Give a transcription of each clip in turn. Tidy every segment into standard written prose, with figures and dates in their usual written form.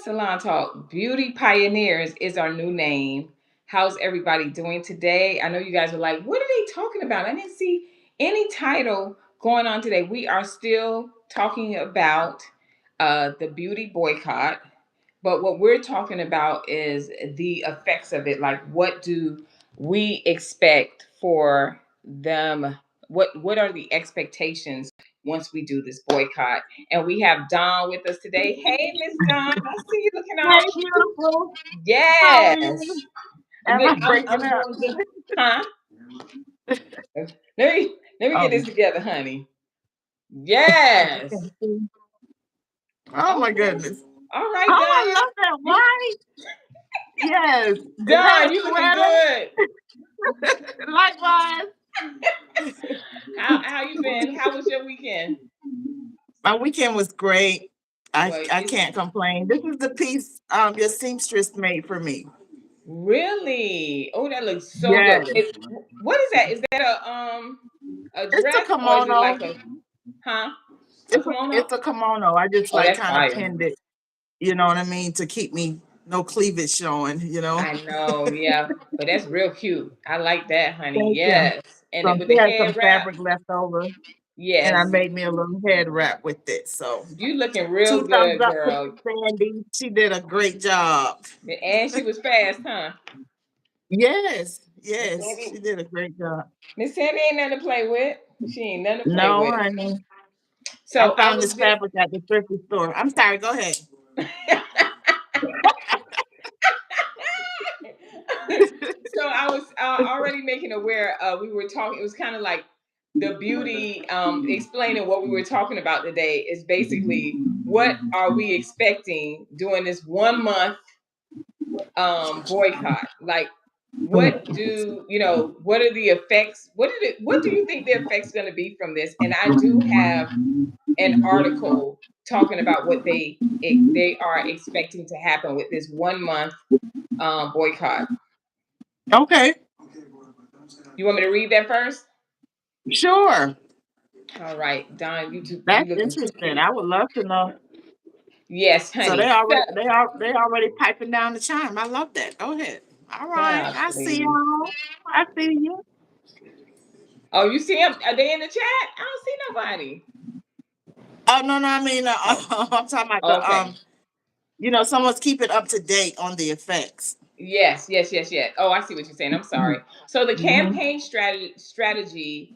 Salon Talk. Beauty Pioneers is our new name. How's everybody doing today? I know you guys are like, what are they talking about? I didn't see any title going on today. We are still talking about the beauty boycott, but what we're talking about is the effects of it. Like, what do we expect for them? What are the expectations once we do this boycott? And we have Dawn with us today. Hey, Miss Dawn, I see you looking all Hey, cute. beautiful. How are Yes, you? Am I breaking I'm up? doing good. Huh? Let me let me get Oh, this together, honey. I Yes. can see. Oh my Okay. goodness. All right, Oh, I Dawn. love that You, white. Yes. Is that Dawn, a you looking sweater? good. Likewise. How you been? How was your weekend? My weekend was great. I, Well, I it's can't complain. This is the piece your seamstress made for me. really. Oh, that looks so good. Yes. What is that? Is that a It's a dress or is it kimono. like a huh? A It's a kimono? it's a kimono. I just Oh, like that's kind of fire. pinned it, you know what I mean, to keep me no cleavage showing. I know, yeah, but that's real cute. I like that, honey. Thank you. Yes, and So it with she the had head some wrap. fabric left over, and I Yes, made me a little head wrap with it. So you looking real 2 thumbs good, up to girl. Sandy. She did a great job. And she was fast, huh? Yes, Miss yes, Sandy, she did a great job. Miss Sandy ain't nothing to play with. She ain't nothing to play No, with. honey. I So I found was this just fabric at the thrifty store. I'm sorry, go ahead. so I was already making aware. We were talking. It was kind of like the beauty. Explaining what we were talking about today is basically what are we expecting during this 1 month boycott? Like, what do you know? What are the effects? What do you think the effects going to be from this? And I do have an article talking about what they are expecting to happen with this 1 month boycott. Okay, You want me to read that first? sure. All right, Don, you That's looking too interesting. cute. I would love to know. Yes, So they honey. already they already piping down the chime. I love that. Go ahead. All right, I see Golly. y'all. I see you. Oh, you see them? Are they in the chat? I don't see nobody. Oh no, no, I mean Oh, I'm talking about the okay. someone's keeping up to date on the effects. Yes, yes, yes, yes. Oh, I see what you're saying. I'm sorry. So the Mm-hmm. campaign strategy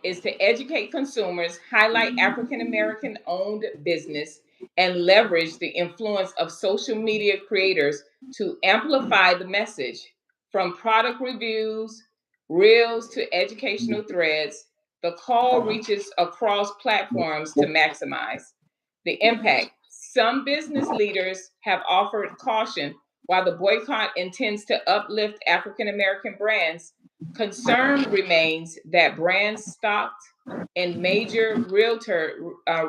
is to educate consumers, highlight African American owned business, and leverage the influence of social media creators to amplify the message. From product reviews, reels to educational threads, the call reaches across platforms to maximize the impact. Some business leaders have offered caution. While the boycott intends to uplift African American brands, concern remains that brands stocked in major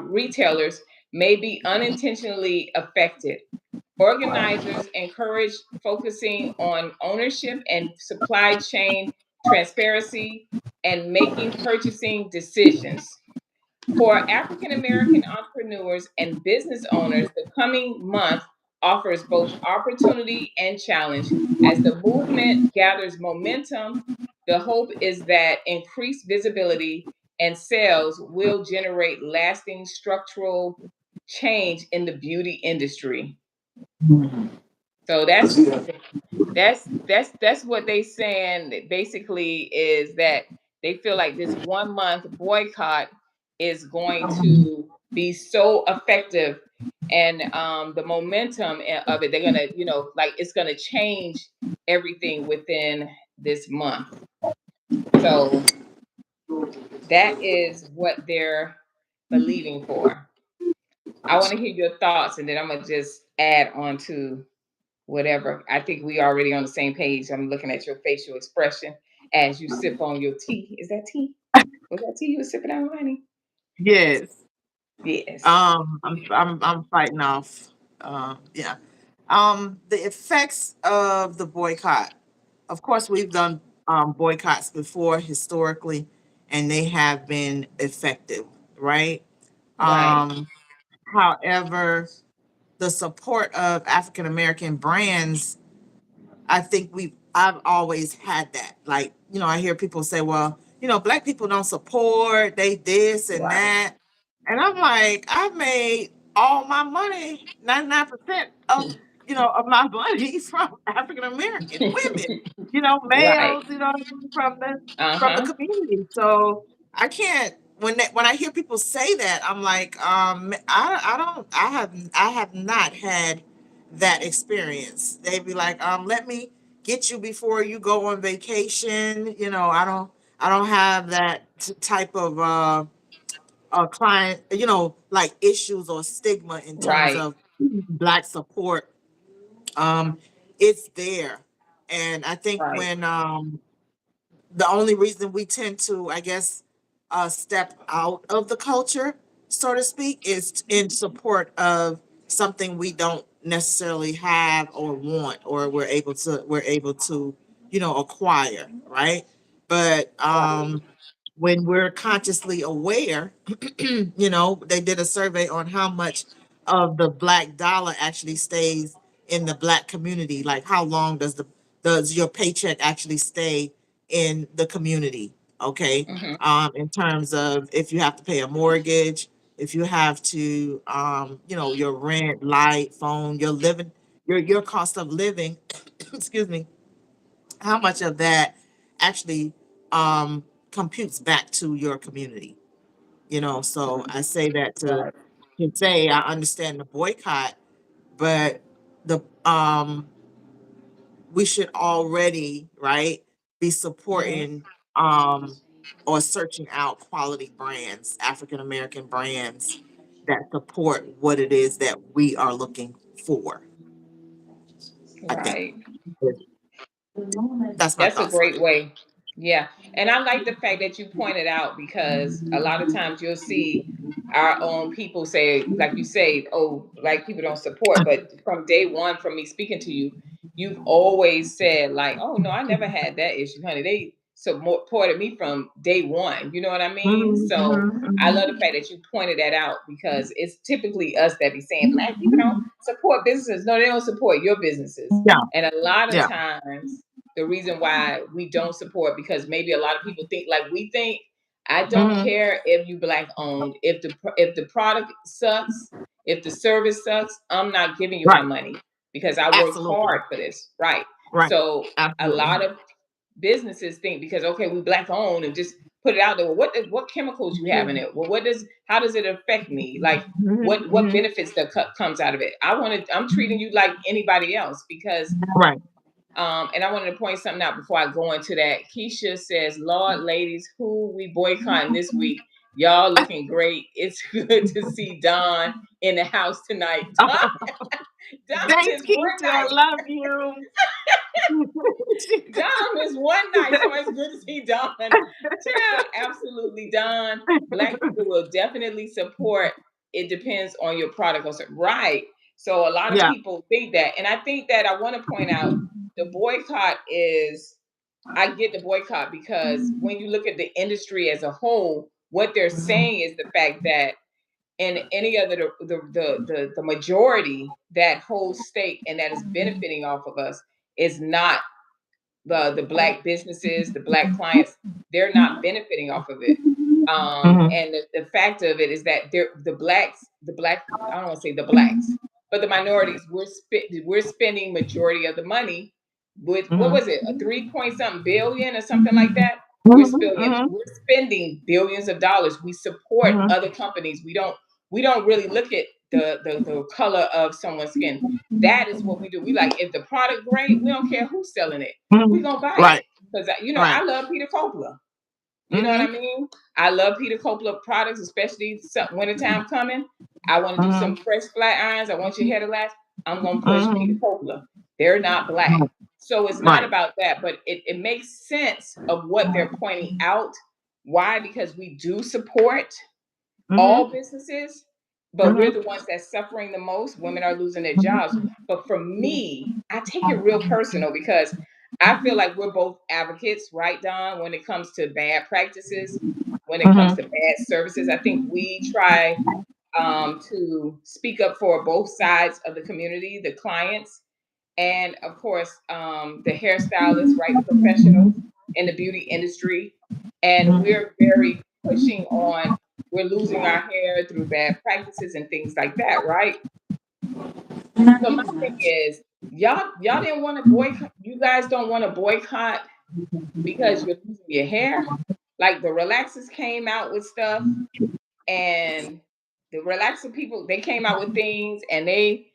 retailers may be unintentionally affected. Organizers encourage focusing on ownership and supply chain transparency and making purchasing decisions. For African American entrepreneurs and business owners, the coming month offers both opportunity and challenge. As the movement gathers momentum, the hope is that increased visibility and sales will generate lasting structural change in the beauty industry. So that's what they saying basically is that they feel like this 1 month boycott is going to be so effective and the momentum of it they're gonna like it's gonna change everything within this month. So that is what they're believing for. I want to hear your thoughts and then I'm gonna just add on to whatever. I think we already on the same page. I'm looking at your facial expression as you sip on your tea. Is that tea? Was that tea you were sipping on, honey? Yes. Yes. I'm fighting off. Yeah. The effects of the boycott. Of course, we've done boycotts before historically, and they have been effective, right? Right. Um, However, the support of African American brands, I think I've always had that. Like, I hear people say, well, black people don't support, they this and Right. that. And I'm like, I made all my money, 99% of my money from African American women, Right. males, from the Uh-huh. community. So I can't when I hear people say that, I'm like, I have not had that experience. They'd be like, let me get you before you go on vacation. I don't have that type of client, like issues or stigma in terms Right. of black support. Um, it's there. And I think Right. when the only reason we tend to, I guess, step out of the culture, so to speak, is in support of something we don't necessarily have or want, or we're able to acquire, right? But Right. when we're consciously aware, they did a survey on how much of the black dollar actually stays in the black community. Like, how long does your paycheck actually stay in the community? Okay. Mm-hmm. In terms of if you have to pay a mortgage, if you have to, your rent, light, phone, your living, your cost of living, excuse me, how much of that actually computes back to your community? So I say that to Right. say I understand the boycott, but the we should already, right, be Mm-hmm. supporting or searching out quality brands, African American brands that support what it is that we are looking for. I think Right. that's my That's a thoughts on great it. way. Yeah. And I like the fact that you pointed out because a lot of times you'll see our own people say, like you say, oh, black people don't support. But from day one, from me speaking to you, you've always said, like, oh, no, I never had that issue, honey. They supported me from day one. You know what I mean? Mhm, So mhm, I love the mhm. fact that you pointed that out because it's typically us that be saying, black people don't support businesses. No, they don't support your businesses. Yeah, And a lot of yeah. times, the reason why we don't support because maybe a lot of people think like we think. I don't Mhm. care if you black owned. If the product sucks, if the service sucks, I'm not giving you my Right. money because I worked Absolutely. hard for this. Right. Right. So a Absolutely. lot of businesses think because okay, we black owned and just put it out there. Well, what chemicals you have in it? Well, how does it affect me? Like Mhm, what mhm. benefits that comes out of it? I'm treating you like anybody else because Right. and I wanted to point something out before I go into that. Keisha says, Lord, ladies, who we boycotting this week? Y'all looking great. It's good to see Don in the house tonight. Don Thanks, is one Keisha. I night. love you. Don is one night. So it's good to see Don. Child, absolutely, Don. Black people will definitely support. It depends on your product. Right. So a lot of Yeah. people think that. And I think that I want to point out the boycott is I get the boycott because when you look at the industry as a whole, what they're saying is the fact that in any other the majority that whole stake and that is benefiting off of us is not the black businesses, the black clients, they're not benefiting off of it. Mhm. And the fact of it is that they're the black, I don't want to say the blacks, but the minorities, we're spending majority of the money with what Mhm. was it, a 3 point something billion or something like that. Mhm. Mhm. We're spending billions of dollars. We support Mhm. other companies. We don't really look at the color of someone's skin. That is what we do. We like if the product great, we don't care who's selling it. We Mhm. gonna buy it Right. because Right. I love Peter Copeland. You know what I Mhm. mean? I love Peter Copeland products, especially wintertime coming. I want to do some Mhm. fresh flat irons. I want your hair to last. I'm gonna push Peter Mhm. Copeland. They're not black, so it's not Right. about that. But it makes sense of what they're pointing out. Why? Because we do support all Mhm. businesses, but we're Mhm. the ones that's suffering the most. Women are losing their jobs. But for me, I take it real personal because I feel like we're both advocates, right, Don, when it comes to bad practices, when it comes to Mhm. bad services. I think we try to speak up for both sides of the community, the clients, and of course, the hairstylists, right, the professionals in the beauty industry. And Mhm. we're very pushing on, we're losing our hair through bad practices and things like that, right? So my thing is, y'all didn't want to boycott. You guys don't want to boycott because you're losing your hair. Like the relaxers came out with stuff, and the relaxer people, they came out with things, and it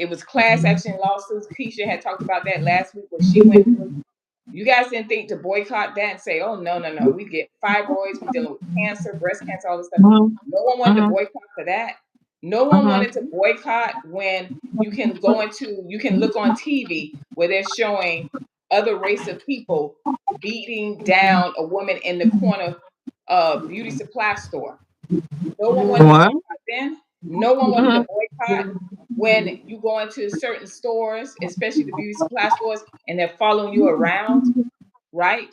was class action lawsuits. Keisha had talked about that last week, what she went through. You guys didn't think to boycott that and say, "Oh no, no, no, we get fibroids, we dealing with cancer, breast cancer, all this stuff." Mhm. No one wanted to Mhm. boycott for that. No one wanted Mhm. to boycott when you can look on TV where they're showing other race of people beating down a woman in the corner beauty supply store. No one wanted to What? boycott then. No one wanted to Mhm. boycott when you go into certain stores, especially the beauty supply stores, and they're following you around, right?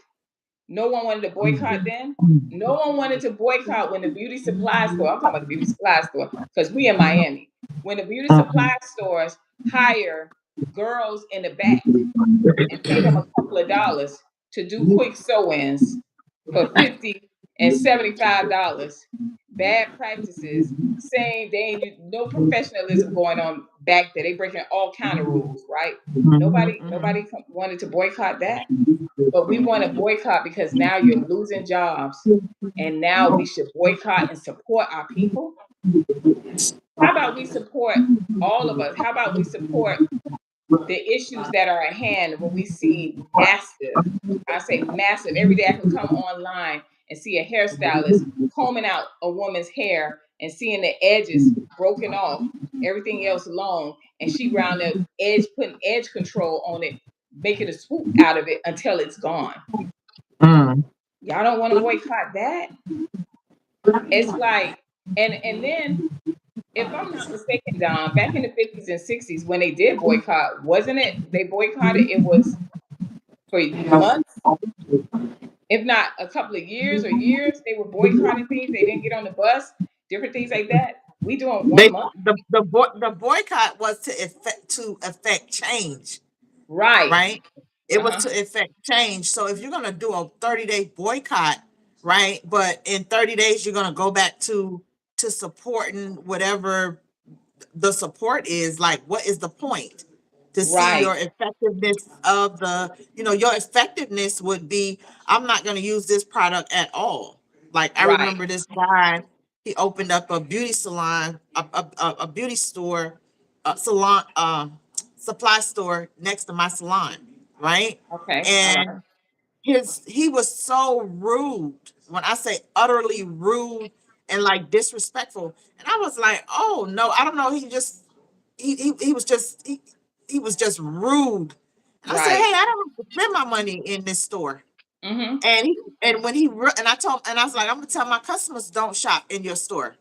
No one wanted to boycott then. No one wanted to boycott when the beauty supply store, I'm talking about the beauty supply store, because we in Miami, when the beauty supply stores hire girls in the back and pay them a couple of dollars to do quick sew-ins for 50 and $75. Bad practices, saying they ain't no professionalism going on back there. They breaking all kind of rules, right? Nobody wanted to boycott that, but we want to boycott because now you're losing jobs, and now we should boycott and support our people. How about we support all of us? How about we support the issues that are at hand when we see massive, I say massive, every day I can come online and see a hairstylist combing out a woman's hair and seeing the edges broken off, everything else long, and she round the edge, putting edge control on it, making a swoop out of it until it's gone. Mhm. Y'all don't want to boycott that? It's like, and then if I'm not mistaken, Don, back in the 50s and 60s when they did boycott, wasn't it they boycotted? It was for months, if not a couple of years or years, they were boycotting things. They didn't get on the bus, different things like that. We doing They 1 month, the boycott was to affect change, right? right? It Uh was huh. to affect change. So if you're gonna do a 30-day boycott, right? But in 30 days you're gonna go back to supporting whatever the support is, like what is the point? To see Right, your effectiveness of your effectiveness would be, I'm not going to use this product at all. Like I right. remember this guy, he opened up a beauty salon, a beauty store, salon, supply store next to my salon, right? Okay, all right. And he was so rude. When I say utterly rude and like disrespectful, and I was like, oh no, I don't know. He was just rude. And I said, Right. hey, I don't have to spend my money in this store. Mm-hmm. And when and I told, and I was like, I'm gonna tell my customers don't shop in your store,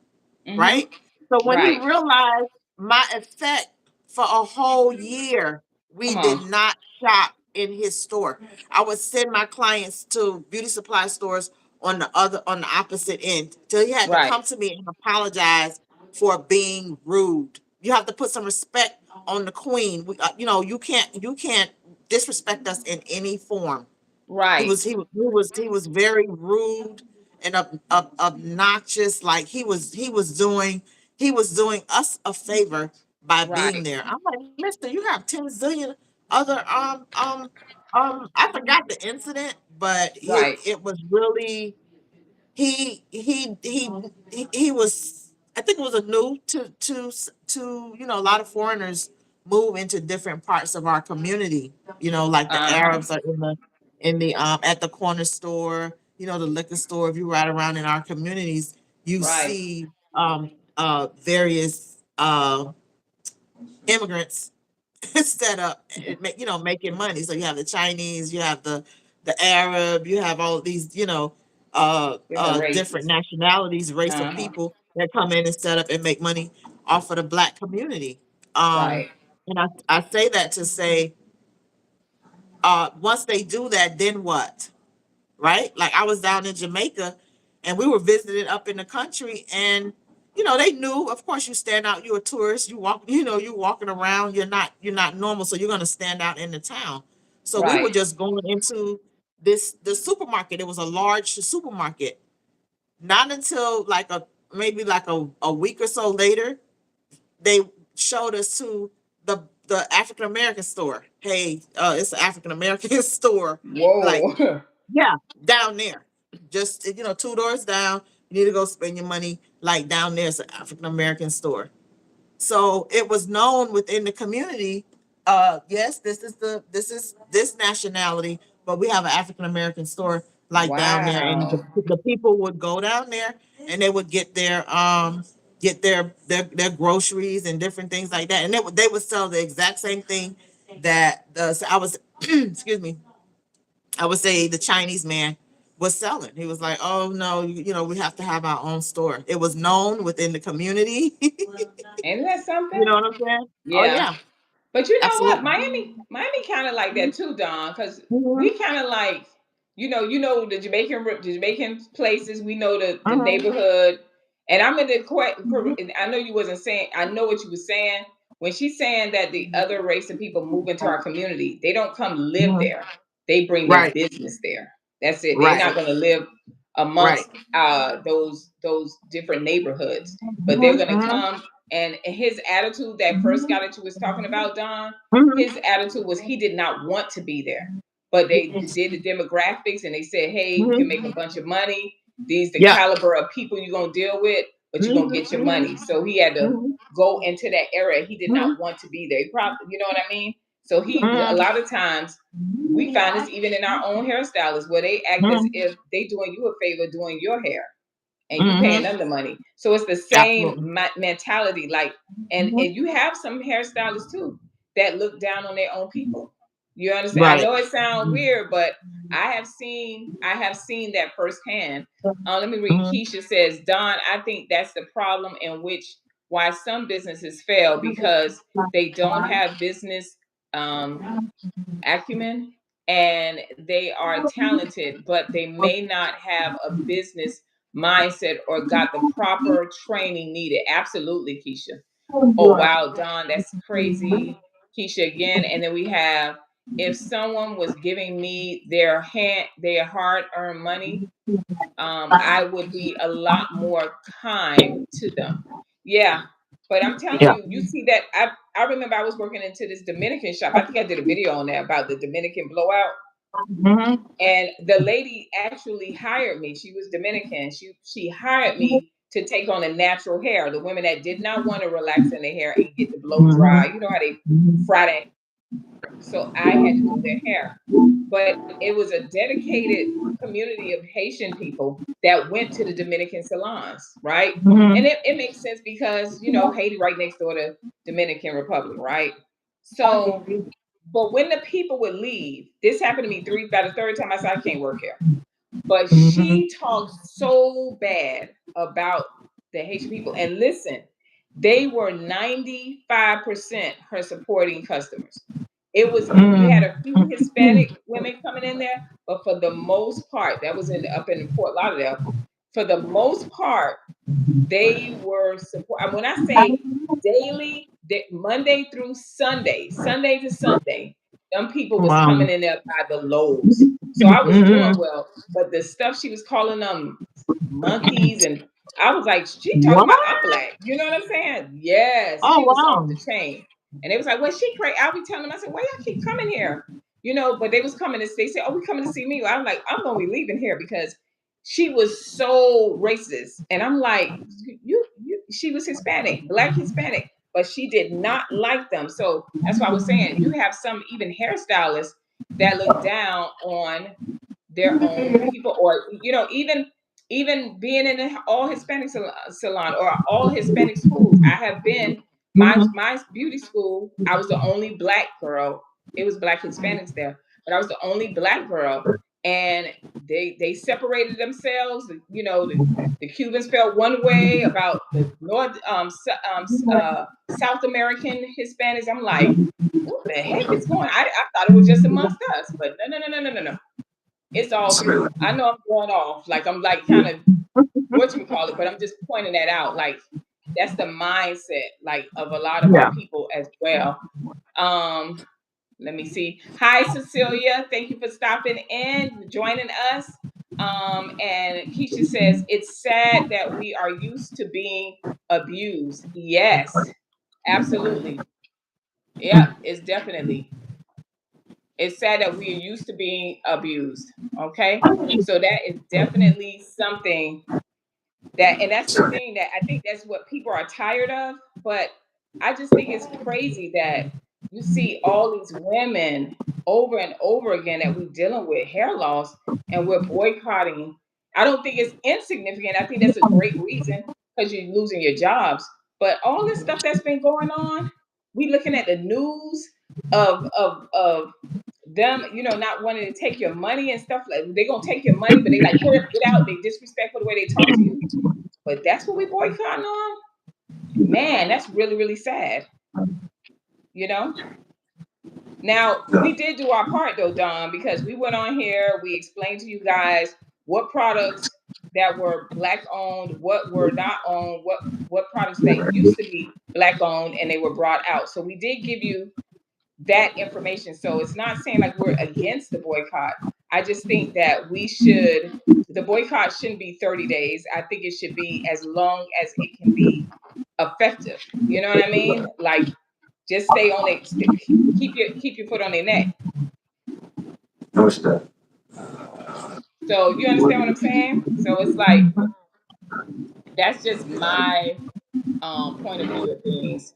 Mm-hmm. right? So when he Right. realized my effect, for a whole year, we Come did on. not shop in his store. I would send my clients to beauty supply stores on the opposite end, till he had to Right. come to me and apologize for being rude. You have to put some respect on the queen. You can't disrespect us in any form. Right. He was very rude and obnoxious. Like he was doing us a favor by being Right. there. I'm like, Mister, you have 10 zillion other I forgot the incident, but Right. it was really, he was, I think it was a new to a lot of foreigners move into different parts of our community, like the Uh huh. Arabs are in the at the corner store, the liquor store. If you ride around in our communities, you Right. see various immigrants set up and making money. So you have the Chinese, you have the Arab, you have all these Different different races. nationalities, race of Uh huh. people that come in and set up and make money off of the black community. Um, Right. and I say that to say, once they do that, then what? Right? Like I was down in Jamaica and we were visiting up in the country, and they knew. Of course, you stand out. You're a tourist. You walk. You're walking around. You're not normal, so you're gonna stand out in the town. So we were Right. just going into the supermarket. It was a large supermarket. Not until like maybe like a week or so later, they showed us to the African American store. Hey, it's an African American store. Like, Whoa. yeah, down there. Just two doors down. You need to go spend your money. Like down there's an African American store. So it was known within the community. Yes, this is this nationality, but we have an African American store like down there, and Wow. the people would go down there and they would get their groceries and different things like that, and they would sell the exact same thing that the I was excuse me, I would say the Chinese man was selling. He was like, "Oh no, we have to have our own store." It was known within the community. Isn't that You something? know what I'm saying? Oh Yeah. yeah, But you know what? absolutely. Miami kind of like that too, Don, because Mhm, we kind of like, the Jamaican places. We know the mhm, neighborhood, and I'm in the and I know you wasn't saying. I know what you were saying when she's saying that the other race of people move into our community. They don't come live mhm. there. They bring their Right, business there. That's it. They're right, not going to live right. amongst those different neighborhoods, but they're Mhm, going to mhm, come. And his attitude, that first guy that you was talking about, Don, his mhm, attitude was he did not want to be there, but they did the demographics and they said, hey, we can make a mhm. bunch of money. These the Yeah. caliber of people you're gonna deal with, but you're gonna Mhm, get your mhm, money. So he had to mhm, go into that area. He did not mhm, want to be there. He probably, you know what I mean? So a mhm, lot of times we find this even in our own hairstylists where they act as mhm, if they doing you a favor doing your hair and you paying mhm. them the money. So it's the same Absolutely. mentality. Like, and Mhm. you have some hairstylists too that look down on their own people. You understand? I Right. know it sounds weird, but I have seen that firsthand. Let me read. Mhm. Keisha says, Don, I think that's the problem in which why some businesses fail because they don't have business um, acumen, and they are talented, but they may not have a business mindset or got the proper training needed. Absolutely, Keisha. Oh wow, Don, that's crazy. Keisha again. And then we have, if someone was giving me their hard-earned money, I would be a lot more kind to them. Yeah, but I'm telling Yeah. you, you see that I remember I was working into this Dominican shop. I think I did a video on that about the Dominican blowout. Mhm. And the lady actually hired me. She was Dominican. She hired me to take on the natural hair. The women that did not want to relax in their hair and get the blow dry. Mhm. You know how they Mhm. fry that. So I had to do their hair. But it was a dedicated community of Haitian people that went to the Dominican salons, right? And Mhm. it makes sense because, Haiti right next door to Dominican Republic, right? So, but when the people would leave, this happened to me by the third time I said, I can't work here. But Mhm. she talked so bad about the Haitian people. And listen, they were 95% her supporting customers. It was we had Mhm. a few Hispanic women coming in there, but for the most part, that was up in Fort Lauderdale. For the most part, they were support. And when I say daily, Monday through Sunday, Sunday to Sunday, them people was Wow. coming in there by the loads. So I was doing Mhm. well, but the stuff she was calling them monkeys, and I was like, she talking What? about I'm black. You know what I'm saying? Yes, Oh she was off wow. the chain. And they was like, well, she crazy. I'll be telling them, I said, why y'all keep coming here? But they was coming they said, oh, we coming to see me. I'm like, I'm gonna be leaving here because she was so racist. And I'm like, she was Hispanic, black Hispanic, but she did not like them. So that's why I was saying you have some even hairstylists that look down on their own people, or even being in an all Hispanic salon or all Hispanic schools. I have been Mhm. my beauty school. I was the only black girl. It was black Hispanics there, but I was the only black girl, and they separated themselves. The Cubans felt one way about the North South American Hispanics. I'm like, what the heck is going on? I thought it was just amongst us, but no, no, no, no, no, no, no. It's all through. I know I'm going off. Like I'm like kind of what you call it, but I'm just pointing that out. Like That's the mindset, like, of a lot of our Yeah. people as well. Um, Let me see. Hi, Cecilia. Thank you for stopping in, joining us. And Keisha says, it's sad that we are used to being abused. Yes, absolutely. Yep, it's definitely. It's sad that we are used to being abused. Okay. So that is definitely something that, and that's the thing that I think that's what people are tired of. But I just think it's crazy that you see all these women over and over again that we're dealing with hair loss and we're boycotting. I don't think it's insignificant. I think that's a great reason because you're losing your jobs. But all this stuff that's been going on, we looking at the news of them, not wanting to take your money and stuff. Like, they're gonna take your money, but they like, hurry up, get out. They disrespectful the way they talk to you. But that's what we boycotting on. Man, that's really, really sad. You know. Now we did do our part though, Don, because we went on here. We explained to you guys what products that were black owned, what were not owned, what products that used to be black owned, and they were brought out. So we did give you that information. So it's not saying like we're against the boycott. I just think that the boycott shouldn't be 30 days. I think it should be as long as it can be effective. You know what I mean? Like, just stay on it, keep your foot on their neck. So you understand what I'm saying? So it's like, that's just my point of view of things.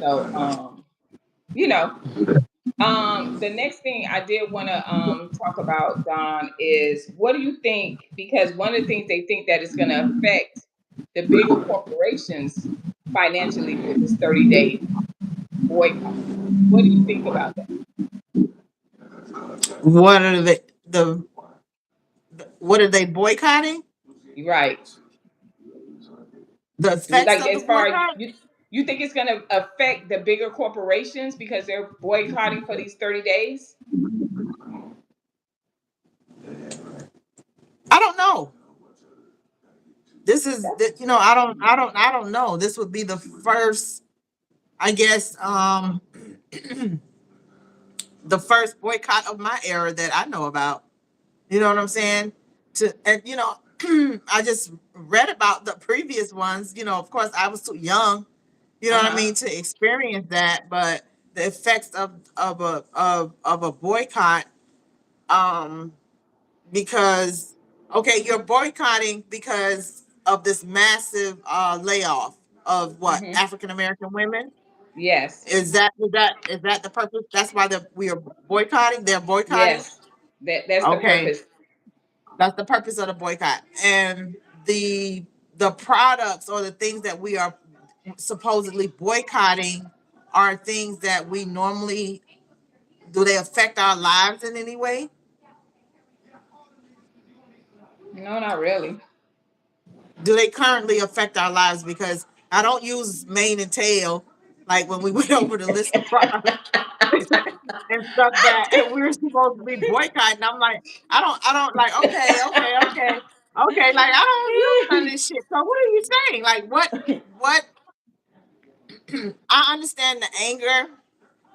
So you know, the next thing I did want to talk about, Don, is what do you think? Because one of the things they think that is going to affect the bigger corporations financially with this 30-day boycott. What do you think about that? What are the what are they boycotting? Right. The effects Like, of the as far as boycott? you think it's going to affect the bigger corporations because they're boycotting for these 30 days? I don't know. This is that I don't know. This would be the first, I guess, the first boycott of my era that I know about. You know what I'm saying? And I just read about the previous ones. Of course, I was too young. You know what I Uh-huh. mean, to experience that. But the effects of a boycott, um, because okay, you're boycotting because of this massive layoff of what, Mhm. African American women. Yes. Is that the purpose? That's why we are boycotting. They're boycotting. Yes. That's the Okay, purpose. that's the purpose of the boycott. And the products or the things that we are supposedly boycotting are things that we normally, do they affect our lives in any way? No, not really. Do they currently affect our lives? Because I don't use mane and tail like when we went over the list of products and stuff that we were supposed to be boycotting. I'm like, I don't like, okay, like I don't use none of this shit. So what are you saying? Like what I understand the anger.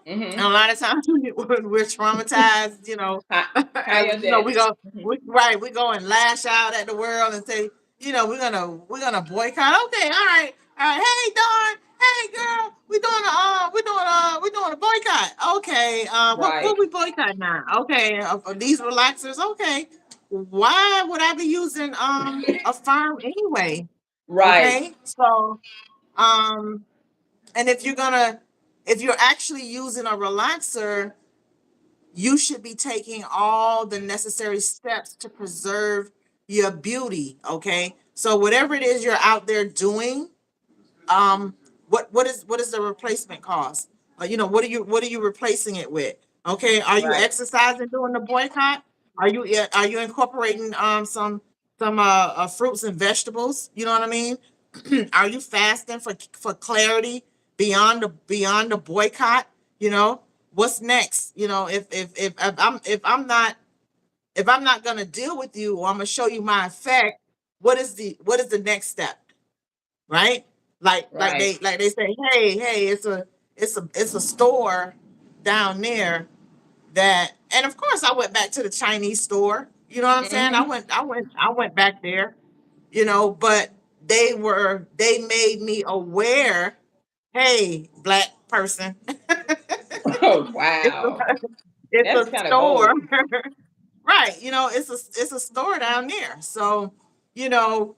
And Mm-hmm. a lot of times when we're traumatized, High and on that. Mhm. we go and lash out at the world and say, we're gonna boycott. Okay, all right. Hey, Dawn. Hey, girl. We're doing a boycott. Okay. What Right. we boycott now? Okay. These relaxers. Okay. Why would I be using a firm anyway? Right. Okay. So um, and if you're actually using a relaxer, you should be taking all the necessary steps to preserve your beauty. Okay. So whatever it is you're out there doing, um, what is the replacement cost? What are you replacing it with? Okay. Are you Right. exercising during the boycott? Are you incorporating some fruits and vegetables? You know what I mean? Are you fasting for clarity beyond the boycott? What's next? If I'm not gonna deal with you, or I'm gonna show you my effect, what is the next step? right? Right. Like they say, hey, it's a store down there that, and of course I went back to the Chinese store. You know what I'm saying? Hmm. I went back there, you know, but they made me aware, hey, black person, Oh, it's wow. a, it's That's a kind of store. bold. Right, you know, it's a store down there. So, you know,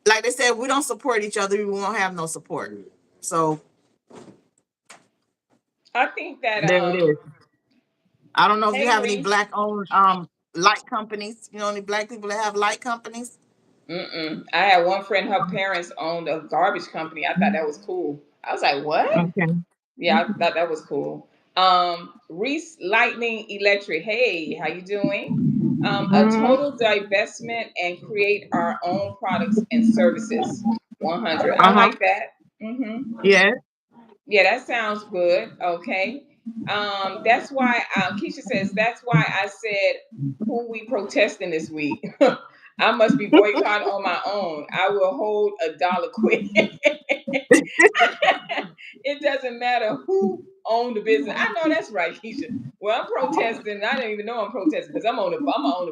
like they said, we don't support each other, we won't have no support. So I think that there it is. I don't know if you hey have any Reese. black owned light companies. You know, any black people that have light companies? Mm-mm. I had one friend, her parents owned a garbage company. I thought that was cool. I was like, what? Okay. Yeah, I thought that was cool. Reese Lightning Electric. Hey, how you doing? A Mm-hmm. total divestment and create our own products and services. 100. I Uh-huh. like that. Hmm. Yes. Yeah, that sounds good. Okay. That's why Keisha says that's why I said who we protesting this week. I must be boycott on my own. I will hold a dollar quick. It doesn't matter who owned the business. I know that's right, Keisha. Well, I'm protesting. I didn't even know I'm protesting because I'm on a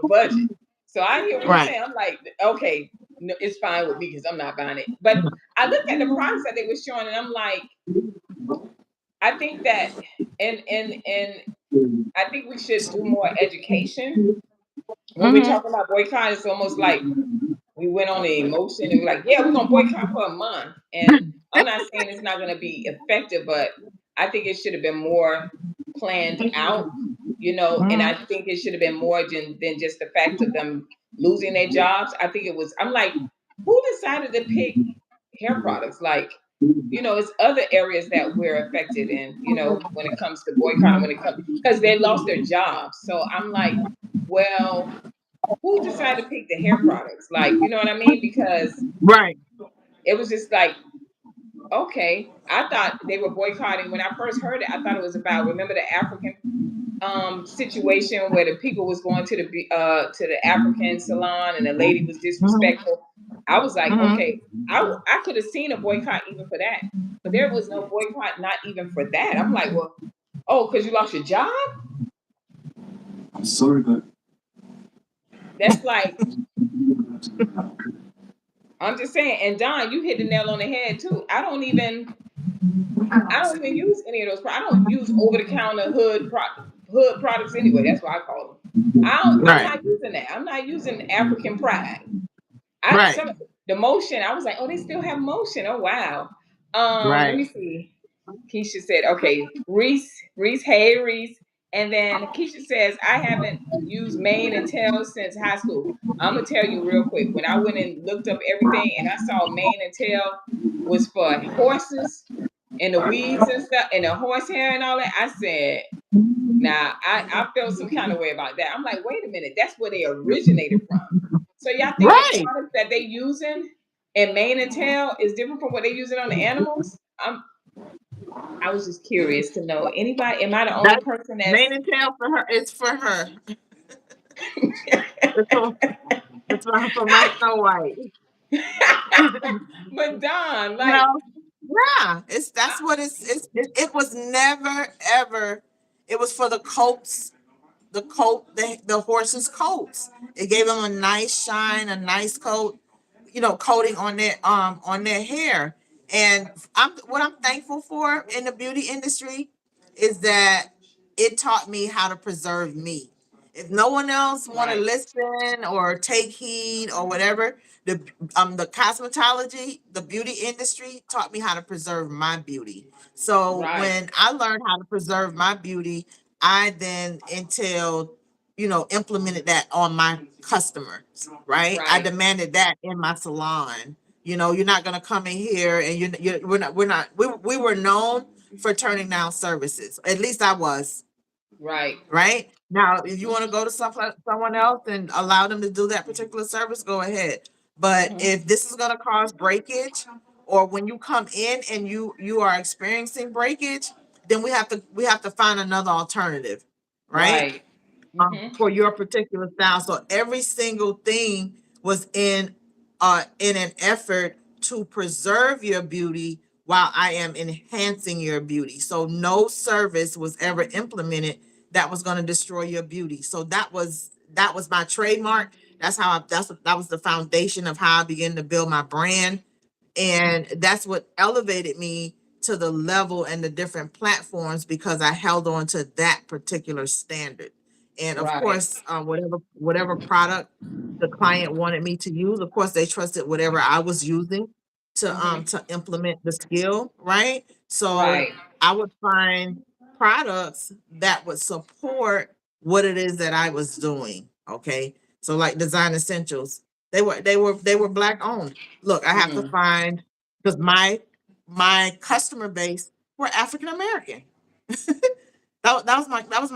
budget. So I hear what you're Right. saying. I'm like, okay, no, it's fine with me because I'm not buying it. But I looked at the products that they were showing, and I'm like, I think that, and I think we should do more education when we're Mm-hmm. talking about boycott. It's almost like we went on the emotion and we're like, yeah, we're gonna boycott for a month. And I'm not saying it's not gonna be effective, but I think it should have been more planned out, and I Mm-hmm. think it should have been more than just the fact of them losing their jobs. I think it was I'm like, who decided to pick hair products? Like, it's other areas that we're affected in, when it comes to boycotting, when it comes because they lost their jobs. So I'm like, well, who decided to pick the hair products? Like, you know what I mean? Because Right. it was just like, okay, I thought they were boycotting. When I first heard it, I thought it was about, remember the African situation where the people was going to the African salon and the lady was Mm-hmm. disrespectful. I was like, Mm-hmm. okay, I could have seen a boycott even for that, but there was no boycott, not even for that. I'm like, well, oh, because you lost your job? I'm sorry, but That's like, I'm just saying. And Don, you hit the nail on the head too. I don't even use any of those. I don't use over the counter hood products anyway. That's what I call them. I'm right. not using that. I'm not using African Pride. Right. Some the motion. I was like, oh, they still have motion. Oh wow. Let Right. me see. Keisha said, okay, Reese, hey Reese, and then Keisha says, I haven't used mane and tail since high school. I'm gonna tell you real quick. When I went and looked up everything, and I saw mane and tail was for horses and the weeds and stuff, and the horsehair and all that, I said, now I felt some kind of way about that. I'm like, wait a minute, that's where they originated from. So y'all think the Right. products that they using in mane and tail is different from what they using on the animals? I was just curious to know. Anybody? Am I the only That person that's? mane and tail for her. It's for her. It's for, it's for my Snow White. But Don, You like, know, yeah, that's what it was never ever. It was for the coats, the horse's coats. It gave them a nice shine, a nice coat, coating on their hair. And what I'm thankful for in the beauty industry is that it taught me how to preserve me. If no one else want to right, listen or take heed or whatever, the cosmetology, the beauty industry taught me how to preserve my beauty. So right, when I learned how to preserve my beauty, I then entailed, implemented that on my customers, right? I right, demanded that in my salon. You're not gonna come in here and we were known for turning down services. At least I was, right. right? Now, if you want to go to someone else and allow them to do that particular service, go ahead. But Hmm. if this is going to cause breakage, or when you come in and you are experiencing breakage, then we have to find another alternative, right? Right. Hmm. For your particular style. So every single thing was in in an effort to preserve your beauty while I am enhancing your beauty. So no service was ever implemented that was going to destroy your beauty. So that was my trademark. That was the foundation of how I began to build my brand, and that's what elevated me to the level and the different platforms because I held on to that particular standard. And of Right. course, whatever product the client wanted me to use, of course they trusted whatever I was using Mm-hmm. to implement the skill, right? So Right. I would find products that would support what it is that I was doing. Okay. So like Design Essentials, they were black owned. Look, I have to Mm. find, because my customer base were African American. That was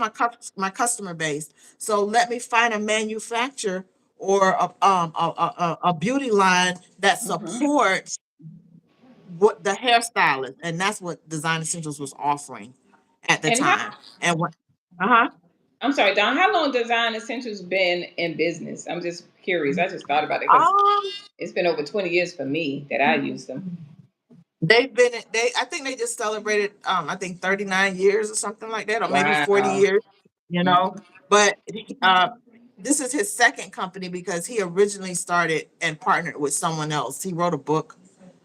my customer base. So let me find a manufacturer or a beauty line that Mm-hmm. supports what the hairstylist, and that's what Design Essentials was offering at the And how? time. And what? Uh huh. I'm sorry, Don. How long Design Essentials been in business? I'm just curious. I just thought about it because Um, it's been over 20 years for me that I use them. I think they just celebrated I think 39 years or something like that, or maybe 40 Wow. years, you know. Mm-hmm. But this is his second company because he originally started and partnered with someone else. He wrote a book,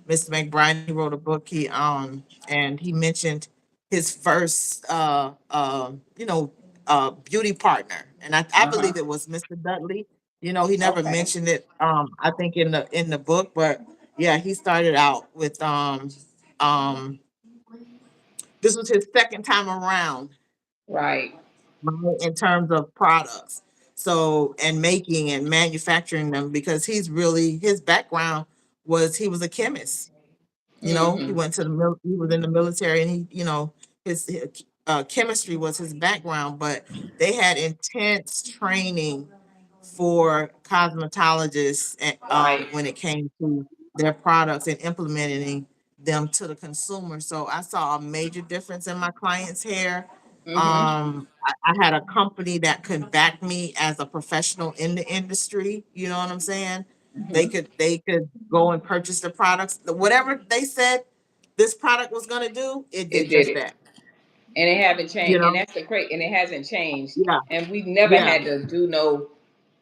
Mr. McBride, he wrote a book. And he mentioned his first beauty partner. And I Uh-huh. believe it was Mr. Dudley. He never Okay. mentioned it I think in the book, but yeah, he started out with um this was his second time around, Right. right, in terms of products. So, and making and manufacturing them, because his background was he was a chemist. He Mm-hmm. went to he was in the military, and his chemistry was his background, but they had intense training for cosmetologists Right. when it came to their products and implementing them to the consumer. So I saw a major difference in my clients' hair. Mm-hmm. I had a company that could back me as a professional in the industry. You know what I'm saying? They Mm-hmm. could go and purchase the products. Whatever they said this product was going to do, it It did did just it. that. And it haven't You changed. And know? that's the great, and it hasn't changed. Yeah. And we've never Yeah. had to do no,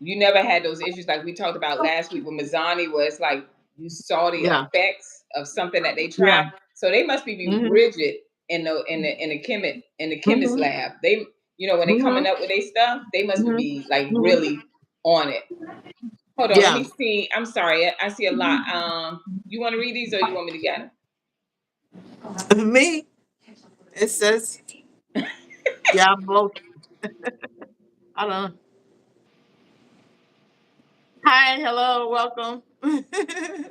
you never had those issues like we talked about last week with Mazzani, where it's like you saw the Yeah. effects of something that they Yeah. tried. So they must be Hmm. rigid in the chemist Hmm. lab. They, when they Hmm. coming up with their stuff, they must Hmm. be like Hmm. really on it. Hold on, let Yeah. me see. I'm sorry, I see a lot. You want to read these or you want me to get Me, it says, yeah, I'm both. I don't know. Hi, hello, welcome. them?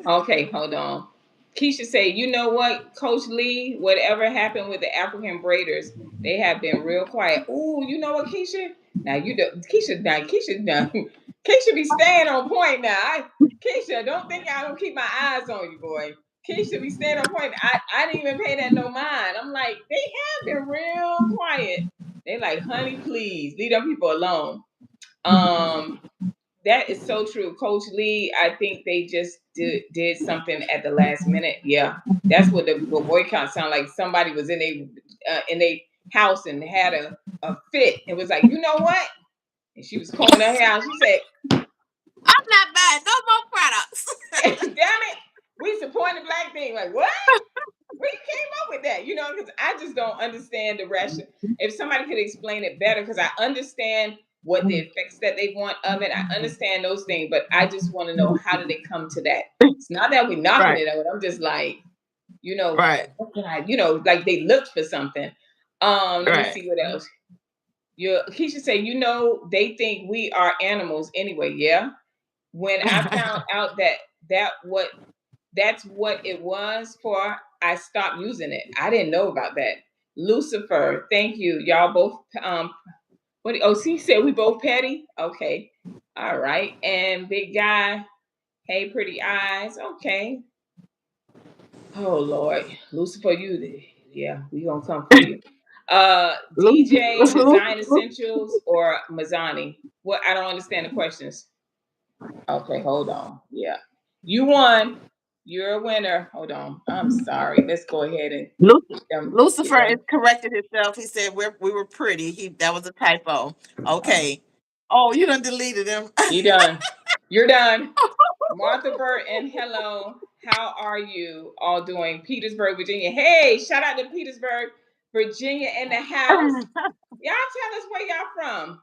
Okay, hold on. Keisha say, you know what, Coach Lee, whatever happened with the African braiders, they have been real quiet. Ooh, you know what, Keisha? Now you do Keisha Keisha be staying on point now. Keisha, don't think I don't keep my eyes on you, boy. Keisha be staying on point. I didn't even pay that no mind. I'm like, they have been real quiet. They like, honey, please leave them people alone. Um, that is so true, Coach Lee. I think they just did something at the last minute. Yeah, that's what the boycott sound like. Somebody was in a house and had a fit and was like, you know what? And she was combing her hair out. She said, I'm not bad. No more products. damn it, we supporting the black thing. Like what? Where you came up with that? Because I just don't understand the ration. If somebody could explain it better, because I understand what the effects that they want of it. I understand those things, but I just want to know how did they come to that? It's not that we knocking Right, it out. I'm just like, right, what can like they looked for something. Let me right. see what else. Your Keisha say, they think we are animals anyway. Yeah. When I found out that what that's what it was for, I stopped using it. I didn't know about that. Lucifer, thank you. Y'all both what she said we both petty? Okay. All right. And big guy, hey pretty eyes. Okay. Oh Lord. Lucifer, yeah, we gonna come for you. DJ, Design Essentials, or Mazzani? What I don't understand the questions. Okay, hold on. Yeah. You won. You're a winner. Hold on. I'm sorry. Let's go ahead and Luc- get Lucifer them. is corrected himself. He said we were pretty. That was a typo. Okay. Oh, you done deleted him. You done. You're done. Martha Burton, hello. How are you all doing? Petersburg, Virginia. Hey, shout out to Petersburg, Virginia in the house. Y'all tell us where y'all from.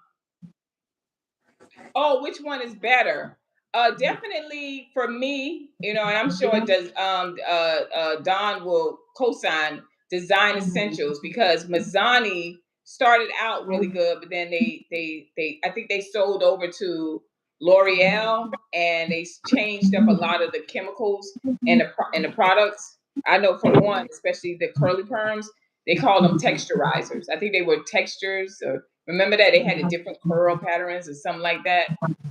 Oh, which one is better? Definitely for me, and I'm sure it does. Don will co-sign Design Essentials because Mazzani started out really good, but then they I think they sold over to L'Oreal and they changed up a lot of the chemicals and the products. I know for one, especially the curly perms, they call them texturizers. I think they were textures. Or remember that they had a different curl patterns or something like that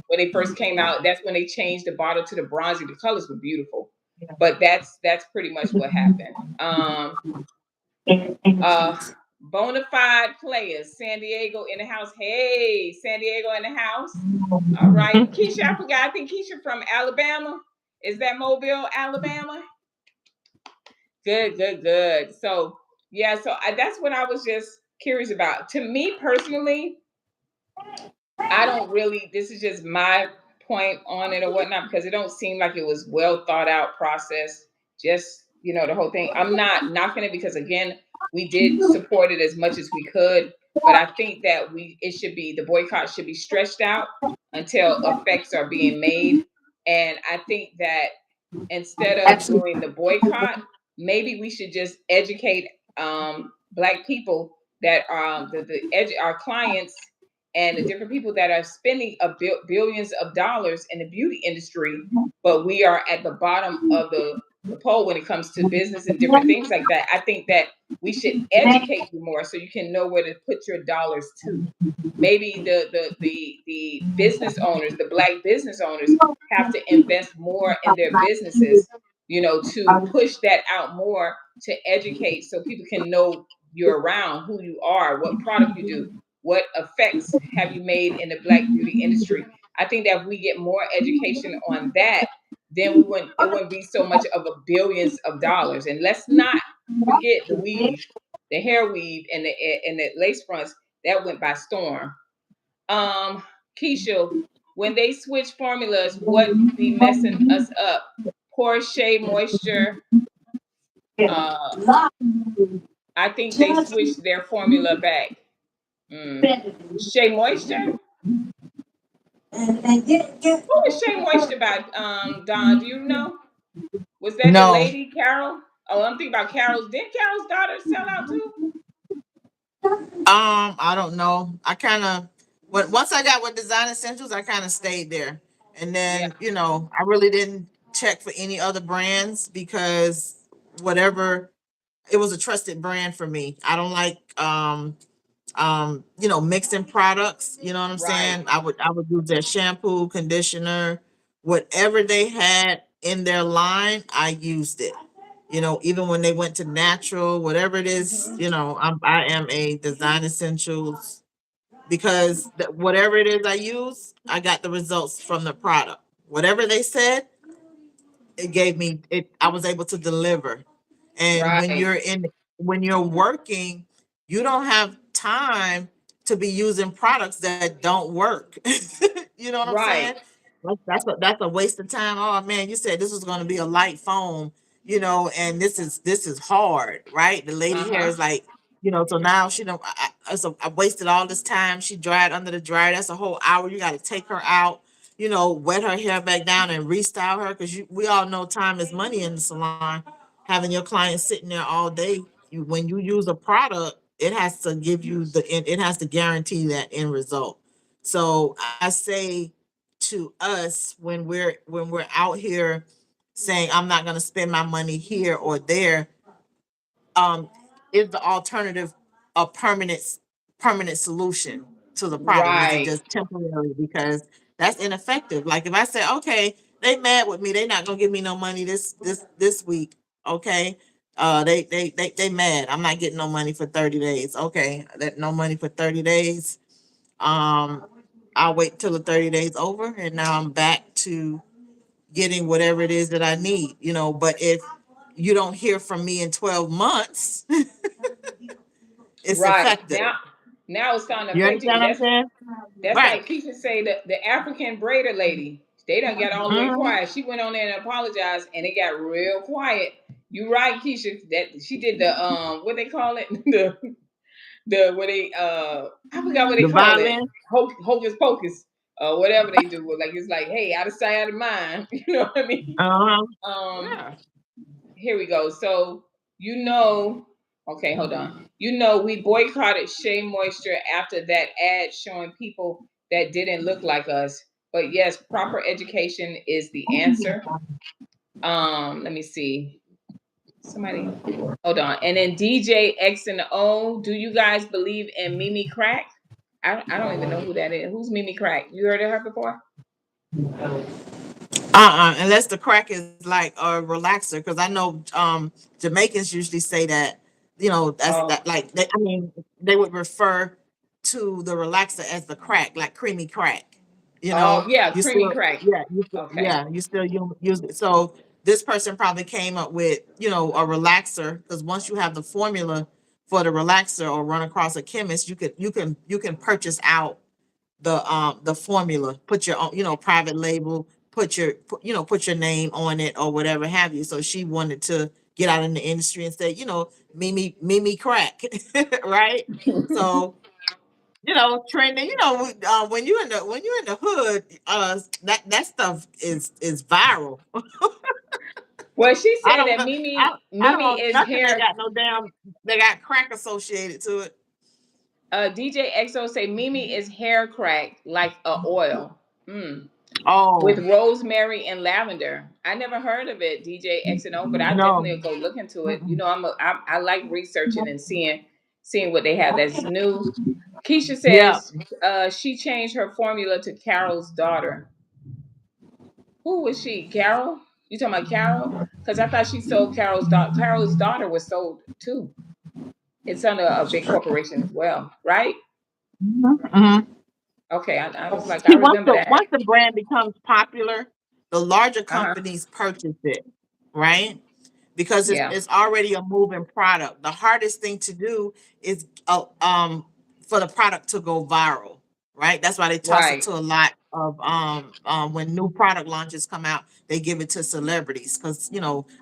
when they first came out. That's when they changed the bottle to the bronzy. The colors were beautiful, but that's pretty much what happened. Uh, bona fide players, San Diego in the house. Hey, San Diego in the house. All right, Keisha. I forgot. I think Keisha from Alabama. Is that Mobile, Alabama? Good, good, good. So yeah, so that's what I was just curious about. To me personally, I don't really. This is just my point on it or whatnot because it don't seem like it was well thought out process. Just the whole thing. I'm not knocking it because again, we did support it as much as we could, but I think that the boycott should be stretched out until effects are being made, and I think that instead of doing the boycott, maybe we should just educate Black people that our clients and the different people that are spending billions of dollars in the beauty industry, but we are at the bottom of the pole when it comes to business and different things like that. I think that we should educate you more so you can know where to put your dollars to. Maybe the business owners, the Black business owners, have to invest more in their businesses, to push that out more to educate so people can know you're around, who you are, what product you do, what effects have you made in the Black beauty industry. I think that if we get more education on that, then it wouldn't be so much of a billions of dollars. And let's not forget the weave, the hair weave, and the lace fronts that went by storm. Um, Keisha, when they switch formulas, what be messing us up? Poor Shea Moisture. Uh, I think they switched their formula back. Mm. Shea Moisture. What was Shea Moisture by Don? Do you know? Was that the No. lady Carol? Oh, I'm thinking about Carol's. Did Carol's daughter sell out too? I don't know. I kind of once I got with Design Essentials, I kind of stayed there, and Yeah. then I really didn't check for any other brands because whatever, it was a trusted brand for me. I don't like mixing products. You know what I'm Right. saying? I would use their shampoo, conditioner, whatever they had in their line. I used it. Even when they went to natural, whatever it is, Mm-hmm. I am a Design Essentials because whatever it is I use, I got the results from the product. Whatever they said, it gave me it. I was able to deliver. And Right. when you're working, you don't have time to be using products that don't work. You know what I'm saying? Right. That's a waste of time. Oh man, you said this was going to be a light foam, and this is hard, right? The lady Uh here huh. is like, so now she don't. So I wasted all this time. She dried under the dryer. That's a whole hour. You got to take her out, wet her hair back down and restyle her because we all know time is money in the salon. Having your client sitting there all day, when you use a product, it has to give you it has to guarantee that end result. So I say to us when we're out here saying I'm not going to spend my money here or there, um, is the alternative a permanent solution to the problem? Is it Right. just temporary? Because that's ineffective. Like if I say, okay, they mad with me, they not gonna give me no money this week. Okay. They mad. I'm not getting no money for 30 days. Okay, that no money for 30 days. Um, I'll wait till the 30 days over and now I'm back to getting whatever it is that I need, but if you don't hear from me in 12 months, it's Right. effective. Now it's starting to You affect you. understand what I'm saying? That's Right. like Keisha say the African braider lady. They done got all the way Hmm. quiet. She went on there and apologized, and it got real quiet. You right, Keisha. That she did the what they call it the what they I forgot what they The call it, violin. hocus pocus, whatever they do. Like it's like, hey, out of sight, out of mind. You know what I mean? Uh-huh. Um, Yeah. here we go. So you know, okay, hold on. We boycotted Shea Moisture after that ad showing people that didn't look like us. But yes, proper education is the answer. Let me see. Somebody, hold on. And then DJ X and O. Do you guys believe in Mimi Crack? I don't even know who that is. Who's Mimi Crack? You heard of her before? Unless the crack is like a relaxer, because I know Jamaicans usually say that, that's Oh, that, like they would refer to the relaxer as the crack, like creamy crack. oh yeah, You creamy still, crack. yeah, Okay. you still use it. So this person probably came up with, a relaxer, because once you have the formula for the relaxer or run across a chemist, you can purchase out the formula, put your own, private label, put your name on it or whatever have you. So she wanted to get out in the industry and say, Mimi crack, right? So, trending, when you're in the hood, that stuff is viral. Well, she I said don't that know. I, I don't Mimi know is nothing that hair. got no damn, they got crack associated to it. DJ XO say Mimi is hair crack like a oil. Mm. With Oh, rosemary and lavender. I never heard of it, DJ X and O, but I no. definitely go look into it. Mm-mm. I like researching and seeing what they have that's new. Keisha Yeah. says she changed her formula to Carol's daughter. Who was she? Carol? You talking about Carol? Because I thought she sold Carol's daughter. Carol's daughter was sold too. It's under a big corporation as well, right? Mhm. Okay, I was like, I See, once remember the that. once the brand becomes popular, the larger Uh huh. companies purchase it, right? Because it's, Yeah. it's already a moving product. The hardest thing to do is for the product to go viral, right? That's why they toss it Right. to a lot of when new product launches come out, they give it to celebrities, because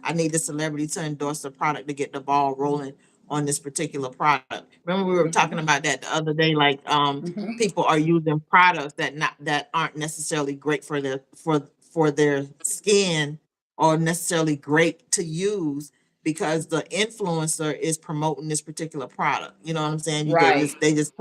I need the celebrity to endorse the product to get the ball rolling on this particular product. Remember we were talking Mm-hmm. about that the other day, like Mm-hmm. people are using products that aren't necessarily great for their skin, or necessarily great to use, because the influencer is promoting this particular product. You know what I'm saying? You get Right. just they just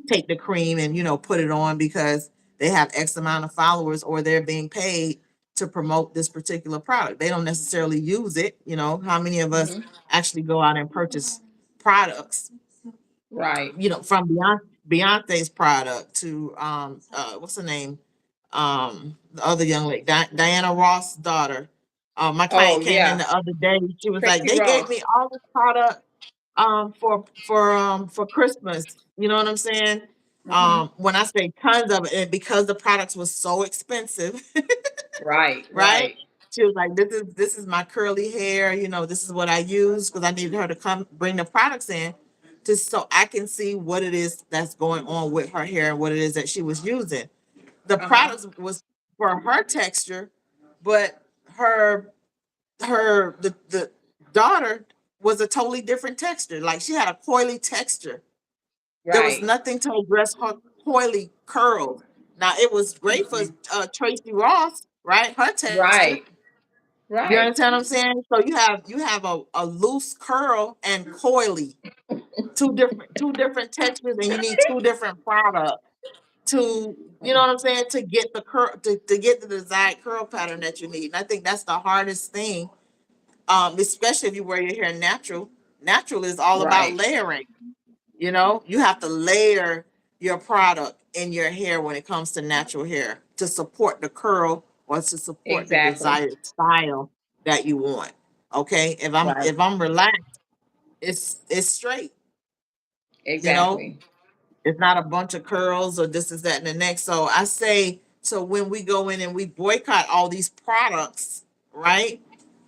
take the cream and put it on because they have X amount of followers, or they're being paid to promote this particular product. They don't necessarily use it. How many of us Mm-hmm. actually go out and purchase products, Right. from Beyonce's product to what's her name, the other young lady, Diana Ross' daughter. My Oh client came in yeah. the other day. She was like, Tracy they gave me Ross. all this product for Christmas. You know what I'm saying? Mm-hmm. When I say tons of it, and because the products was so expensive, Right. right? Right. She was like, this is my curly hair. This is what I use, because I needed her to come bring the products in, just so I can see what it is that's going on with her hair and what it is that she was using. The Uh huh. products was for her texture, but the daughter was a totally different texture. Like, she had a coily texture. There was Right. nothing to address her coily curls. Now it was great for Mm-mm. Tracy Ross, right? Her texture. Right. You Right. understand what I'm saying? So you have a loose curl and coily, two different textures, and you need two different products to, what I'm saying, to get the curl, to get the desired curl pattern that you need. And I think that's the hardest thing, especially if you wear your hair natural. Natural is all about Right. layering. You have to layer your product in your hair when it comes to natural hair, to support the curl or to support the Exactly. desired style that you want. Okay, if I'm Right. if I'm relaxed, it's straight. You know, Exactly. it's not a bunch of curls or this is that and the next. So I say So when we go in and we boycott all these products, right?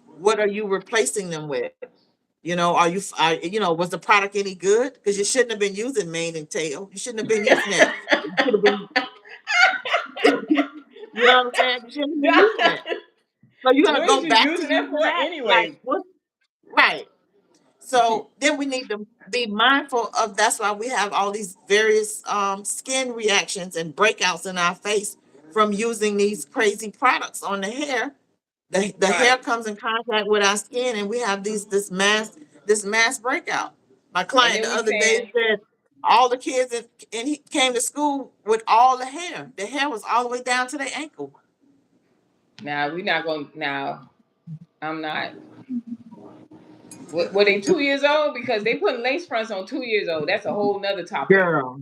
What are you replacing them with? Was the product any good? Because you shouldn't have been using mane and tail. You shouldn't have been using that. You should have been, you know what I'm saying? You shouldn't have been using it. So you got to What is go you back to using that using for that. Like, anyway? what? Right. So then we need to be mindful of that's why we have all these various skin reactions and breakouts in our face from using these crazy products on the hair. The hair Right. comes in contact with our skin and we have this mass breakout. My And client then the we other day saying, said all the kids and he came to school with all the hair. The hair was all the way down to their ankle. now we're not going. Now I'm not. Were they 2 years old? Because they putting lace fronts on 2 years old. That's a whole nother topic. Girl,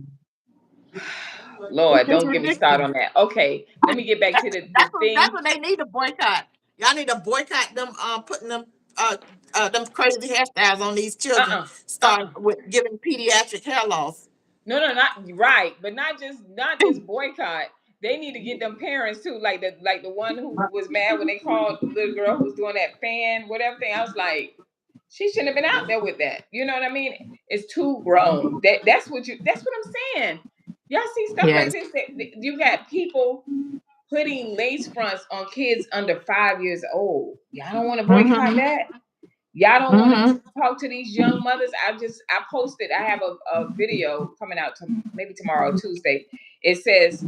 it's Lord, just don't get me started ridiculous. on that. Okay, let me get back to the That's thing. what they need to boycott. Y'all need to boycott them putting uh them crazy hairstyles on these children, Uh-uh. starting Uh-uh. with giving pediatric hair loss. No, no, not right, but not just boycott. They need to get them parents too, like the one who was mad when they called the little girl who was doing that fan whatever thing. I was like, she shouldn't have been out there with that. You know what I mean? It's too grown. That's what I'm saying. Y'all see stuff like Yes. this. You got people putting lace fronts on kids under 5 years old. Y'all don't want to boycott Mm-hmm. that. Y'all don't want to Mm-hmm. talk to these young mothers. I posted. I have a video coming out to maybe tomorrow, Tuesday. It says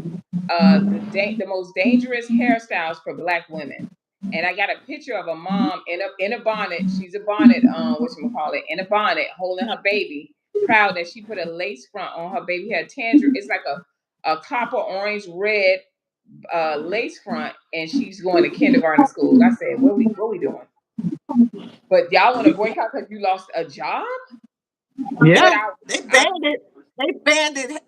the most dangerous hairstyles for Black women, and I got a picture of a mom in a bonnet. She's a bonnet, whatchamacallit, in a bonnet, holding her baby, proud that she put a lace front on her baby. Had tangerine. It's like a copper orange red lace front, and she's going to kindergarten school. I said, what we doing? But y'all want to boycott because you lost a job? But Yeah. They I banned it. They banned it.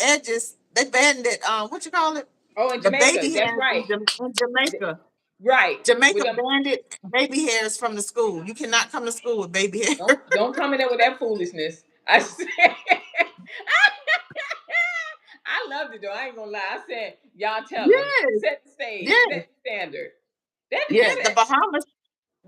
Edges. They banned it. What you call it? oh, in The Jamaica, baby that's hairs right. in Jamaica. Right. With Jamaica them, banned it. Baby hairs from the school. You cannot come to school with baby hair. don't come in there with that foolishness. I said, I loved it though. I ain't gonna lie. I said, y'all tell them, Yes. set the stage, Yes. set the standard. That Yes. The that Bahamas,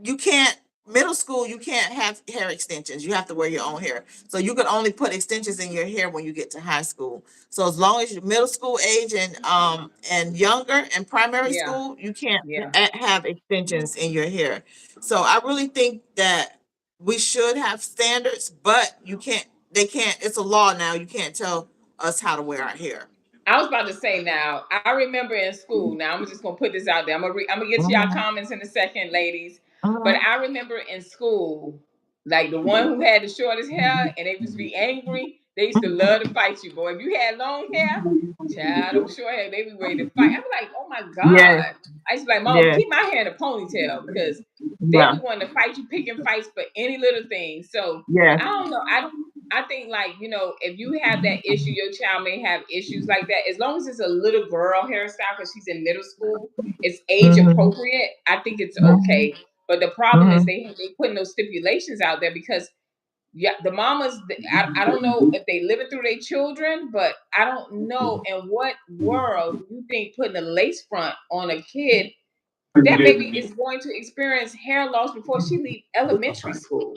you can't middle school, you can't have hair extensions. You have to wear your own hair. So you can only put extensions in your hair when you get to high school. So as long as you're middle school age and younger and primary yeah, school, you can't yeah. have extensions in your hair. So I really think that we should have standards, but you can't they can't it's a law now. You can't tell us how to wear our hair. I was about to say now, I remember in school, now I'm just gonna put this out there. I'm gonna get to y'all Mhm. comments in a second, ladies. But Mhm. I remember in school, like the one who had the shortest hair and they used to be angry, they used to love to fight you, boy. If you had long hair, child, them short hair, they be ready to fight. I'm like, oh my Yes, God. I used to be like, Mom, yes, keep my hair in a ponytail because they yeah, be wanting to fight you, picking fights for any little thing. So yes. I don't know. I think like if you have that issue, your child may have issues like that. As long as it's a little girl hairstyle because she's in middle school, it's age Mhm. appropriate. I think it's Mhm. okay. But the problem is Mhm. they putting those stipulations out there because yeah, the mamas. I don't know if they live it through their children, but I don't know in what world do you think putting a lace front on a kid that baby is going to experience hair loss before she leave elementary school.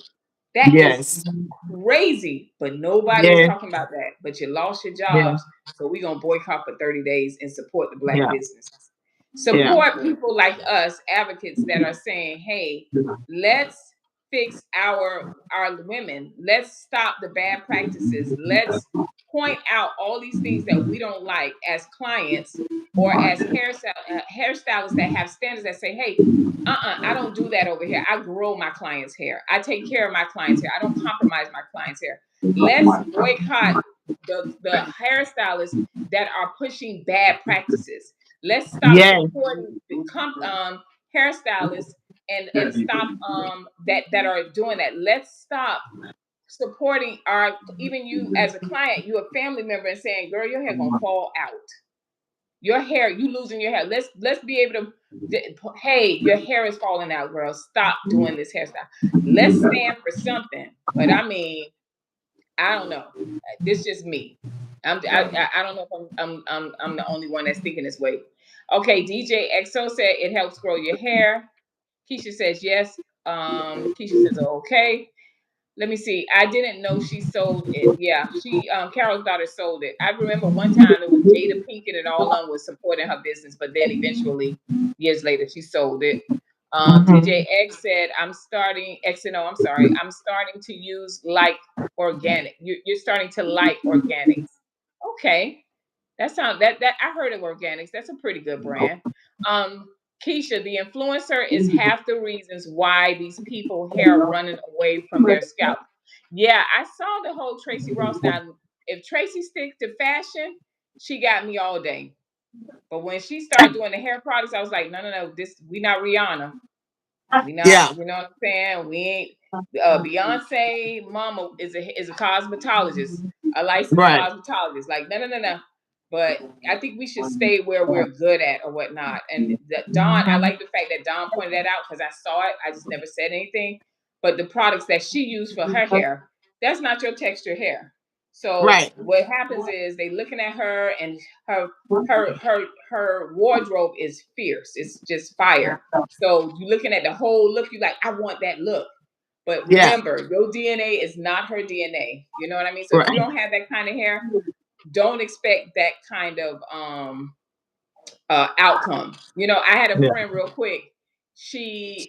That is Yes. crazy, but nobody is Yes. talking about that. But you lost your Yeah. jobs, so we're gonna boycott for 30 days and support the Black Yeah. businesses. Yeah. Support people like us, advocates that are saying, "Hey, let's fix our women. Let's stop the bad practices. Let's point out all these things that we don't like as clients or as hairstylists that have standards that say, hey, I don't do that over here. I grow my clients' hair. I take care of my clients' hair. I don't compromise my clients' hair. Let's boycott the hairstylists that are pushing bad practices. Let's stop Yes. supporting hairstylists and stop that are doing that. Let's stop supporting our even you as a client, you a family member and saying, girl, your hair gonna fall out. Your hair, you losing your hair. Let's be able to. Hey, your hair is falling out, girl. Stop doing this hairstyle. Let's stand for something. But I mean, I don't know. This is just me. I don't know if I'm the only one that's thinking this way. Okay, DJ XO said it helps grow your hair. Keisha says yes. Keisha says okay. Let me see. I didn't know she sold it. Yeah, she Carol's daughter sold it. I remember one time it was Jada Pinkett and all of them was supporting her business, but then eventually, years later, she sold it. DJ Mhm. X said, "I'm starting X and O. I'm sorry. I'm starting to use like organic. You're starting to like organics. Okay, that sounds that I heard of organics. That's a pretty good brand. Um, Keisha, the influencer is half the reasons why these people hair running away from their scalp. Yeah, I saw the whole Tracy Ross. Now, if Tracy sticks to fashion, she got me all day. But when she started doing the hair products, I was like, no, no, no, this we not Rihanna. We not, Yeah. you know what I'm saying? We ain't. Beyonce, mama is a cosmetologist, a licensed Right. cosmetologist. Like no, no, no, no. But I think we should stay where we're good at or whatnot. And Dawn, I like the fact that Dawn pointed that out because I saw it. I just never said anything. But the products that she used for her hair, that's not your texture hair. So Right. what happens is they looking at her and her her wardrobe is fierce. It's just fire. So you're looking at the whole look, you like, I want that look. But Yeah. remember, your DNA is not her DNA. You know what I mean? So if you Right. don't have that kind of hair, don't expect that kind of outcome. You know, I had a Yeah. friend real quick. She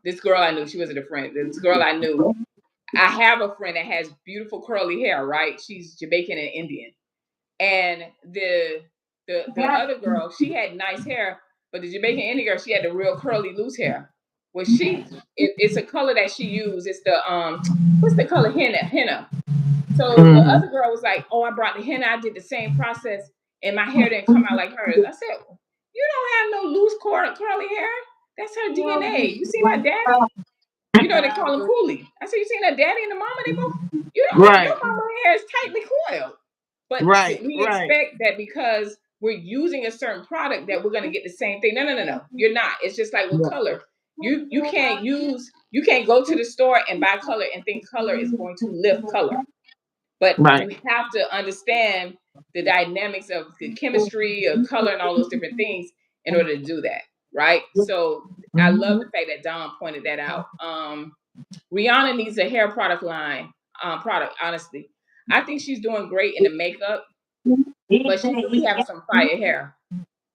this girl I knew, she wasn't a friend. This girl I knew, I have a friend that has beautiful curly hair, right? She's Jamaican and Indian. And the other girl, she had nice hair, but the Jamaican Indian girl, she had the real curly loose hair. Well, it's a color that she used. It's the what's the color henna. So the Hmm. other girl was like, "Oh, I brought the henna. I did the same process, and my hair didn't come out like hers." I said, "You don't have no loose curly hair. That's her DNA. You see my daddy? You know they call him Cooley. I said, you seen her daddy and the mama? They both. You don't. Your Right. mama hair is tightly coiled." But Right. we Right. expect that because we're using a certain product that we're going to get the same thing. No, no, no, no. You're not. It's just like with Yeah. color. You can't go to the store and buy color and think color is going to lift color. But Right. you have to understand the dynamics of the chemistry of color and all those different things in order to do that, right? So I love the Mhm. fact that Don pointed that out. Rihanna needs a hair product line, product. Honestly, I think she's doing great in the makeup, but she could be having some fire hair.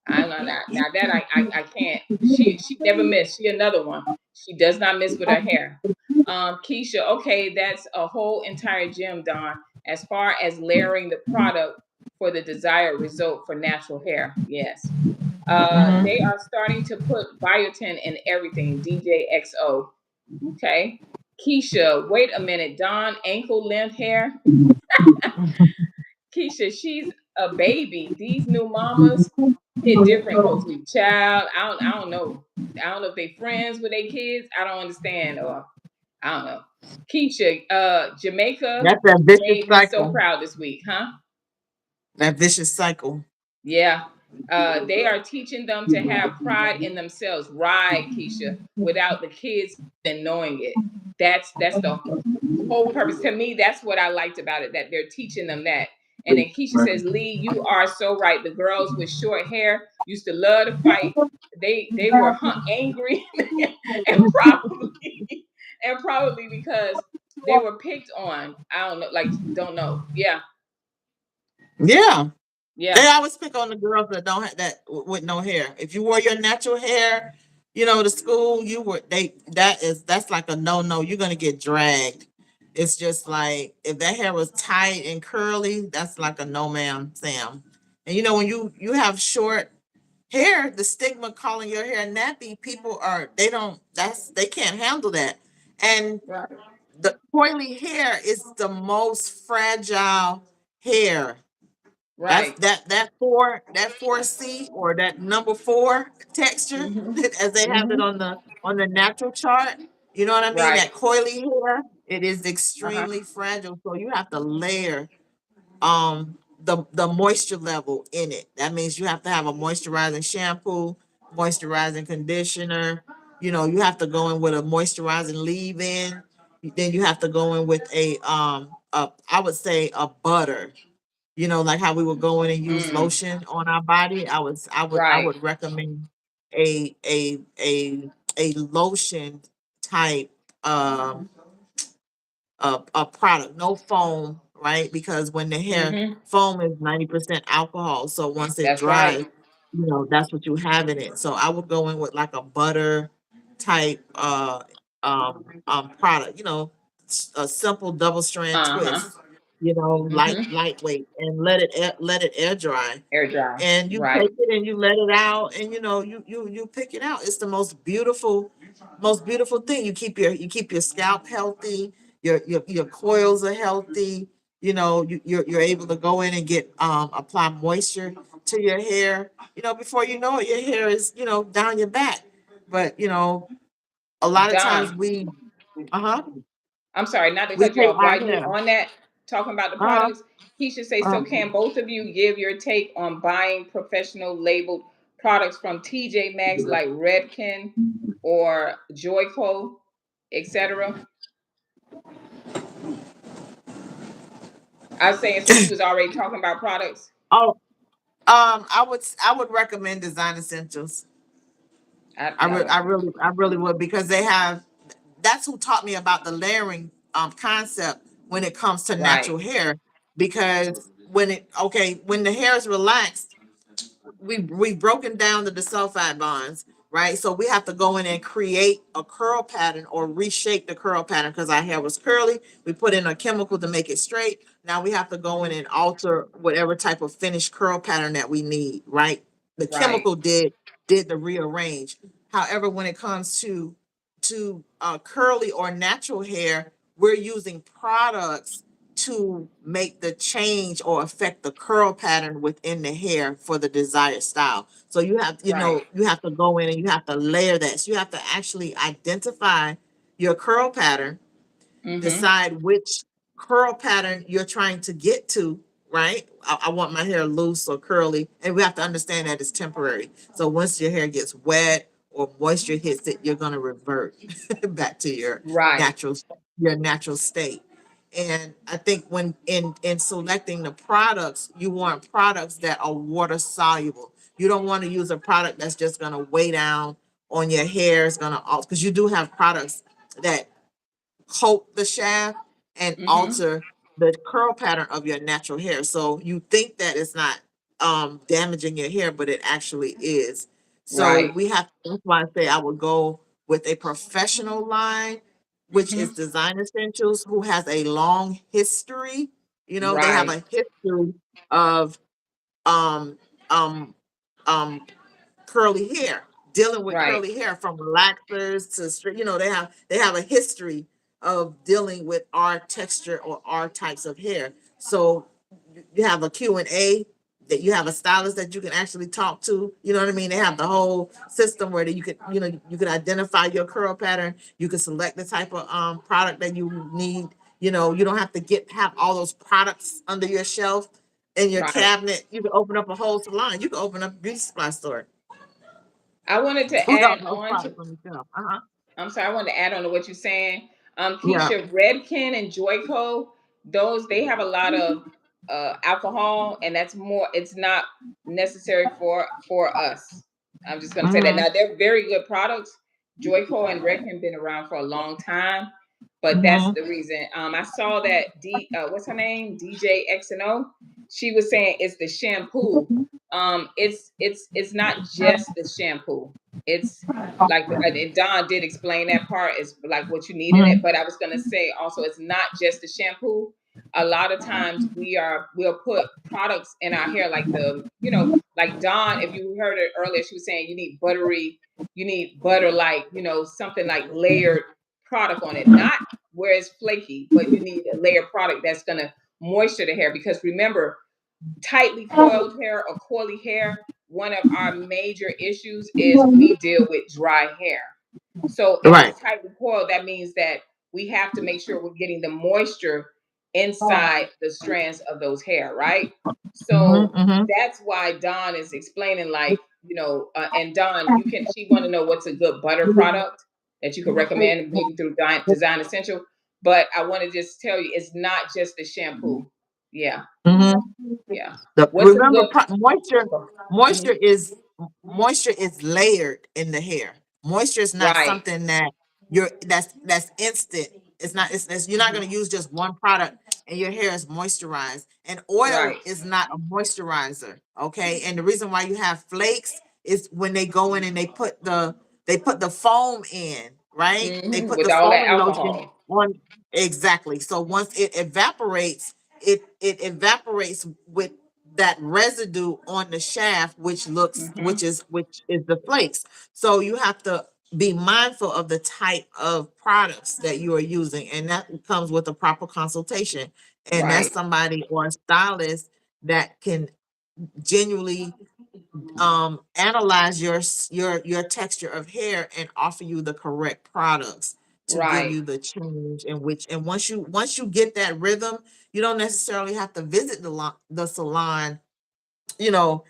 I know that. Now that I can't. She never missed. She another one. She does not miss with her hair. Keisha, okay, that's a whole entire gym, Don. As far as layering the product for the desired result for natural hair, yes. They Mhm. are starting to put biotin in everything. DJ XO. Okay. Keisha, wait a minute. Don ankle length hair. Keisha, she's a baby. These new mamas hit different, Coach Lee. Child, I don't know. I don't know if they friends with their kids. I don't understand, or I don't know. Keisha, Jamaica That's that vicious made me so cycle. proud this week, huh? That vicious cycle. Yeah. They are teaching them to have pride in themselves. Right, Keisha, without the kids even knowing it. That's the whole purpose. To me, that's what I liked about it, that they're teaching them that. And then Keisha says, Lee, you are so right. The girls with short hair used to love to fight. They were angry and probably because they were picked on. I don't know, like don't know. Yeah, Yeah. They yeah, always pick on the girls that don't have that with no hair. If you wore your natural hair, to school, you were they that's like a no. You're gonna get dragged. It's just like if that hair was tight and curly, that's like a no, ma'am, Sam. And when you have short hair, the stigma calling your hair nappy, people are they don't that's they can't handle that. And right, the coily hair is the most fragile hair. That's right. that four C or that number four texture Mm-hmm. as they have it Mm-hmm. on the natural chart. You know what I mean? Right. That coily hair, it is Uh-huh. extremely fragile. So you have to layer the moisture level in it. That means you have to have a moisturizing shampoo, moisturizing conditioner. You have to go in with a moisturizing leave-in. Then you have to go in with a I would say a butter. Like how we would go in and use Mm, lotion on our body. I right. would recommend a a a a lotion type um a product, no foam, right? Because when the hair Mm-hmm. foam is 90% alcohol, so once it That's right. dries, that's what you have in it. So I would go in with like a butter type product, a simple double strand Uh-huh. twist, Mm-hmm. lightweight, and let it air dry, Air dry. and you Right. take it and you let it out, and you pick it out. It's the most beautiful thing. You keep your scalp healthy, your coils are healthy. You're able to go in and get apply moisture to your hair. Before you know it, your hair is down your back. But a lot of times Don, uh-huh I'm sorry, not to we cut you take off. our While you hair. on that, talking about the uh-huh products, he should say, uh so can both of you give your take on buying professional labeled products from TJ Maxx like Redken or Joyco, etc.? I was saying, since you was already talking about products, oh I would recommend Design Essentials. I I, re- no. I really I really would, because that's who taught me about the layering concept when it comes to Right, natural hair. Because when the hair is relaxed, we've broken down the disulfide bonds, right? So we have to go in and create a curl pattern or reshape the curl pattern, because our hair was curly. We put in a chemical to make it straight. Now we have to go in and alter whatever type of finished curl pattern that we need, right? The right, chemical did the rearrange. However, when it comes to curly or natural hair, we're using products to make the change or affect the curl pattern within the hair for the desired style. So right. you have to go in and you have to layer that. So you have to actually identify your curl pattern, Mm-hmm. decide which curl pattern you're trying to get to, right? I want my hair loose or curly, and we have to understand that it's temporary. So once your hair gets wet or moisture hits it, you're going to revert back to Right, natural your natural state. And I think when in selecting the products, you want products that are water soluble. You don't want to use a product that's just going to weigh down on your hair. It's going to, because you do have products that coat the shaft and mm-hmm. alter the curl pattern of your natural hair. So you think that it's not damaging your hair, but it actually is. So Right, we have that's why I say I would go with a professional line, which is mm-hmm. Design Essentials, who has a long history. They have Right, a history of um um um curly hair, dealing with right, curly hair, from relaxers to straight. They have a history of dealing with our texture or our types of hair. So you have a Q&A, that you have a stylist that you can actually talk to. You know what I mean? They have the whole system where you can identify your curl pattern. You can select the type of product that you need. You don't have to have all those products under your shelf in your right. cabinet. You can open up a whole salon. You can open up a beauty supply store I wanted to without add those on to products on the shelf. Uh-huh. I'm sorry, I wanted to add on to what you're saying. Yeah. Keisha, Redken and Joyco, those they have a lot of alcohol, and that's more. It's not necessary for us. I'm just gonna say that. Mm-hmm. Now they're very good products. Joyco and Redken been around for a long time, but that's Mm-hmm. the reason. I saw that what's her name, DJ X and O. She was saying it's the shampoo. It's not just the shampoo. It's like and Don did explain that part is like what you need in it. Mm-hmm. But I was gonna say also it's not just the shampoo. A lot of times we'll put products in our hair like like Dawn, if you heard it earlier, she was saying you need butter like, something like layered product on it. Not where it's flaky, but you need a layered product that's gonna moisture the hair because remember, tightly coiled hair or coily hair, one of our major issues is we deal with dry hair. So if Right. it's tightly coiled, that means that we have to make sure we're getting the moisture inside the strands of those hair, right? So Mm-hmm. Mm-hmm. that's why Dawn is explaining, like, and Dawn, she want to know what's a good butter product that you could recommend, maybe through Design Essential. But I want to just tell you, it's not just the shampoo. Yeah, Mhm. yeah. The What's some remember good? moisture Mhm. moisture is layered in the hair. Moisture is not Right, something that that's instant. It's you're not going to use just one product and your hair is moisturized. And oil right. is not a moisturizer, okay? And the reason why you have flakes is when they go in and they put the foam in, right? They put With the all that foaming lotion alcohol. on exactly. So once it evaporates, it evaporates with that residue on the shaft, Hmm. which is the flakes. So you have to be mindful of the type of products that you are using, and that comes with a proper consultation. And that's Right, somebody or a stylist that can genuinely analyze your texture of hair and offer you the correct products to give right. you the change in which. And once you get that rhythm, you don't necessarily have to visit the salon, you know,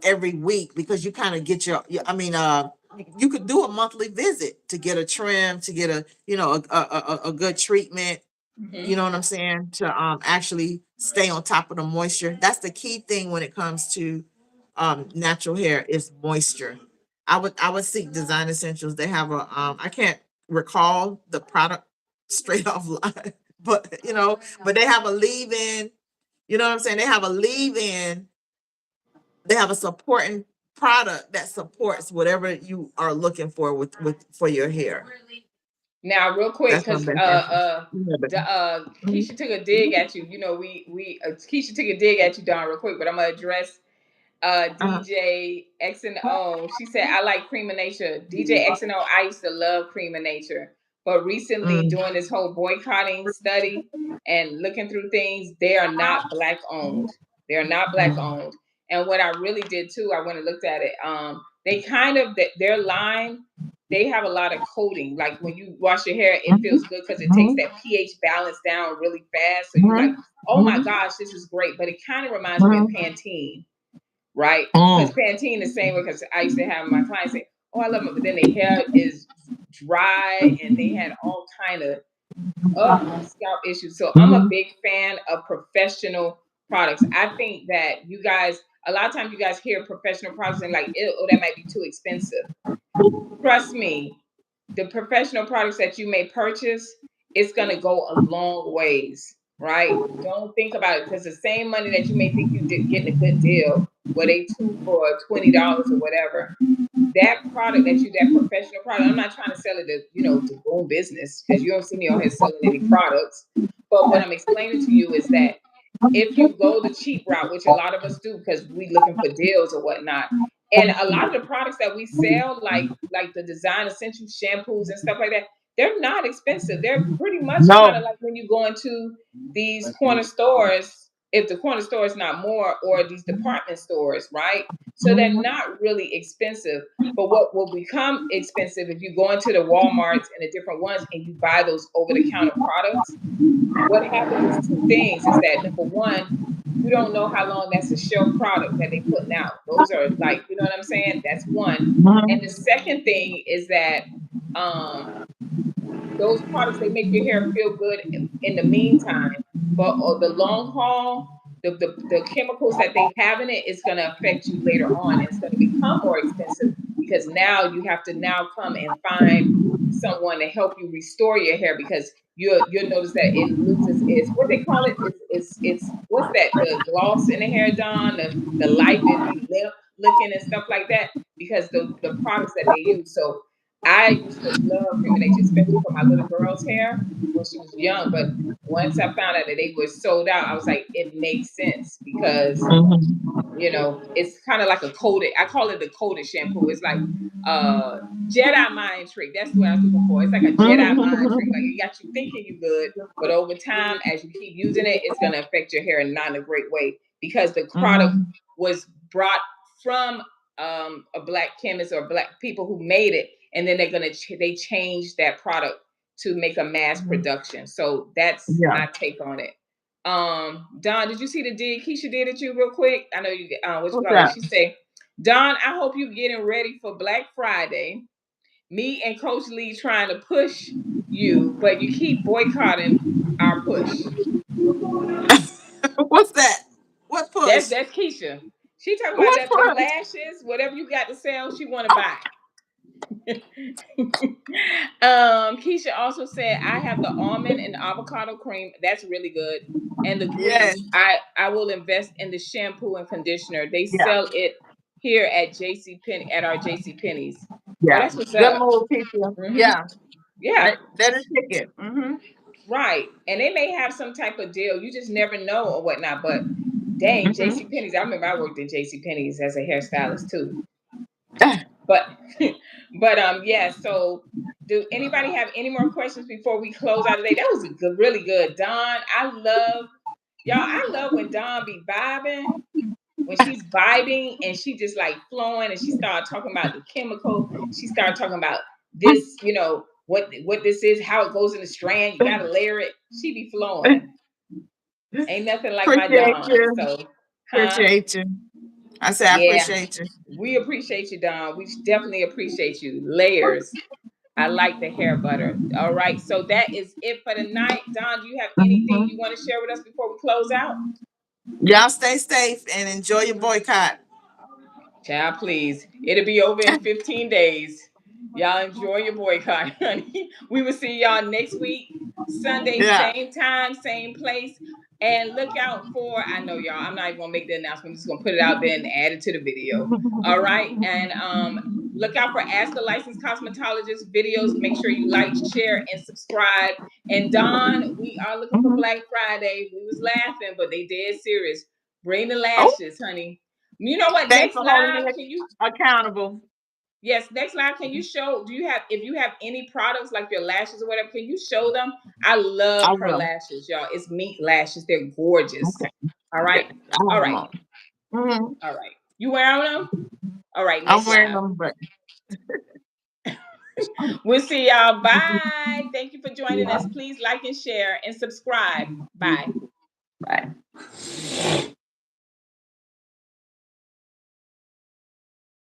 every week, because you kind of get I mean, you could do a monthly visit to get a trim, to get a, a good treatment. You Hmm. know what I'm saying? To actually stay on top of the moisture. That's the key thing when it comes to natural hair is moisture. I would seek Design Essentials. They have a I can't recall the product straight off line, but but they have a leave-in. You know what I'm saying? They have a leave-in. They have a supporting product that supports whatever you are looking for with for your hair. Now, real quick, That's my because best answer. Yeah, but Keisha took a dig at you. You know, we Keisha took a dig at you, Don, real quick. But I'm gonna address uh, DJ X and O. She said, I like Cream of Nature. DJ X and O, I used to love Cream of Nature. But recently, mm, doing this whole boycotting study and looking through things, they are not black owned. They are not black mm, owned. And what I really did too, I went and looked at it. They kind of their line, they have a lot of coating. Like when you wash your hair, it feels good because it takes mhm, that pH balance down really fast. So you're like, mhm, oh my mhm, gosh, this is great. But it kind of reminds me of mhm, Pantene, right? Because mm, Pantene the same way. Because I used to have my clients say, "Oh, I love it," but then their hair is dry and they had all kind of scalp issues. So I'm a mhm. big fan of professional products. I think that you guys, a lot of times, you guys hear professional products and like, "Ew, oh, that might be too expensive." Trust me, the professional products that you may purchase, it's going to go a long ways, right? Don't think about it because the same money that you may think you did getting a good deal, where they two for $20 or whatever, that product that professional product, I'm not trying to sell it to, to boom business because you don't see me on here selling any products. But what I'm explaining to you is that if you go the cheap route, which a lot of us do because we looking for deals or whatnot, and a lot of the products that we sell, like the design essential shampoos and stuff like that, they're not expensive. They're pretty much kind of No. like when you go into these corner stores, if the corner store is not more, or these department stores, right? So they're Mhm, not really expensive. But what will become expensive if you go into the Walmarts and the different ones and you buy those over the counter products, what happens is two things is that number one, you don't know how long that's a shelf product that they putting out. Those are like, you know what I'm saying? That's one. And the mhm, second thing is that um those products, they make your hair feel good in the meantime, but the long haul, the chemicals that they have in it is going to affect you later on, and it's going to become more expensive because now you have to now come and find someone to help you restore your hair because you'll notice that it loses its, what they call it, it's what's that, the gloss in the hair, Don, the life, it be looking and stuff like that because the products that they use. So I used to love Cream of Nature, especially for my little girl's hair when she was young. But once I found out that they were sold out, I was like, it makes sense because mhm, it's kind of like a coated. I call it the coated shampoo. It's like uh Jedi mind trick. That's what I was looking for. It's like a Jedi mind trick. Like it got you thinking you good, but over time, as you keep using it, it's gonna affect your hair not in a great way because the product mhm, was brought from a black chemist or black people who made it, and then they change that product to make a mass mhm. production. So that's Yeah. my take on it. Don, did you see the dig Keisha did at you real quick? I know you what you What's call it. that? She said, Don, I hope you getting ready for Black Friday. Me and Coach Lee trying to push you, but you keep boycotting our push. What's that? What push? That's Keisha. She talking about What that them push? lashes, whatever you got to sell, she want to buy. Keisha also said, I have the almond and avocado cream. That's really good. And the Yes. grease. I will invest in the shampoo and conditioner. They Yeah. sell it here at JC Penn at our JC Penney's. Oh, Yeah. that's what's Good up. move, people. Hmm. Yeah. Yeah, That is ticket. Mm-hmm. right. And they may have some type of deal. You just never know or whatnot. But dang, JC Mm-hmm. Penney's. I remember I worked at JC Penney's as a hairstylist too. But yeah, so do anybody have any more questions before we close out today? That was a good, really good. Dawn, I love when Dawn be vibing, when she's vibing and she just like flowing and she started talking about the chemical. She started talking about this, what this is, how it goes in the strand. You gotta layer it. She be flowing. Ain't nothing like my Appreciate Dawn. you. So, huh? Appreciate you. I say I Yeah, appreciate you. we appreciate you, Dawn. We definitely appreciate you. Layers. I like the hair butter. All right. So that is it for tonight. Don, do you have anything you Mhm. want to share with us before we close out? Y'all stay safe and enjoy your boycott. Child, please. It'll be over in 15 days. Y'all enjoy your boycott, honey. We will see y'all next week, Sunday, Yeah. same time, same place. And look out for, I know y'all, I'm not even gonna make the announcement. I'm just gonna put it out there and add it to the video. All right. And look out for Ask a Licensed Cosmetologist videos. Make sure you like, share, and subscribe. And Don, we are looking for Mhm. Black Friday. We was laughing, but they dead serious. Bring the Oh, lashes, honey. You know what? thanks Next for holding me live, can you? accountable. Yes, next live, can you show? Do you have, if you have any products like your lashes or whatever, can you show them? I I love her will. lashes, y'all. It's meat lashes. They're gorgeous. Okay. All Yeah, right. I have All them right. on. Mhm. All right. You wearing them? All right. I'm Next wearing live. them, but We'll see y'all. Bye. Thank you for joining yeah. us. Please like and share and subscribe. Bye. Bye.